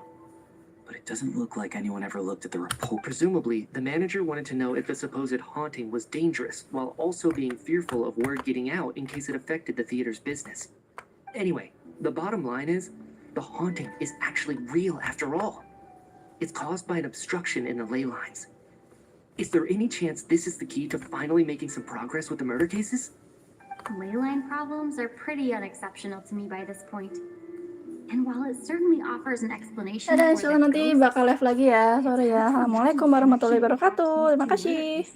But it doesn't look like anyone ever looked at the report. Presumably, the manager wanted to know if the supposed haunting was dangerous, while also being fearful of word getting out in case it affected the theater's business. Anyway, the bottom line is, the haunting is actually real after all. It's caused by an obstruction in the ley lines. Is there any chance this is the key to finally making some progress with the murder cases? Leyline problems are pretty unexceptional to me by this point. And while it certainly offers an explanation Dadah, for insya Allah the nanti ghosts, bakal live lagi ya. Sore ya. Assalamualaikum warahmatullahi wabarakatuh. Terima kasih.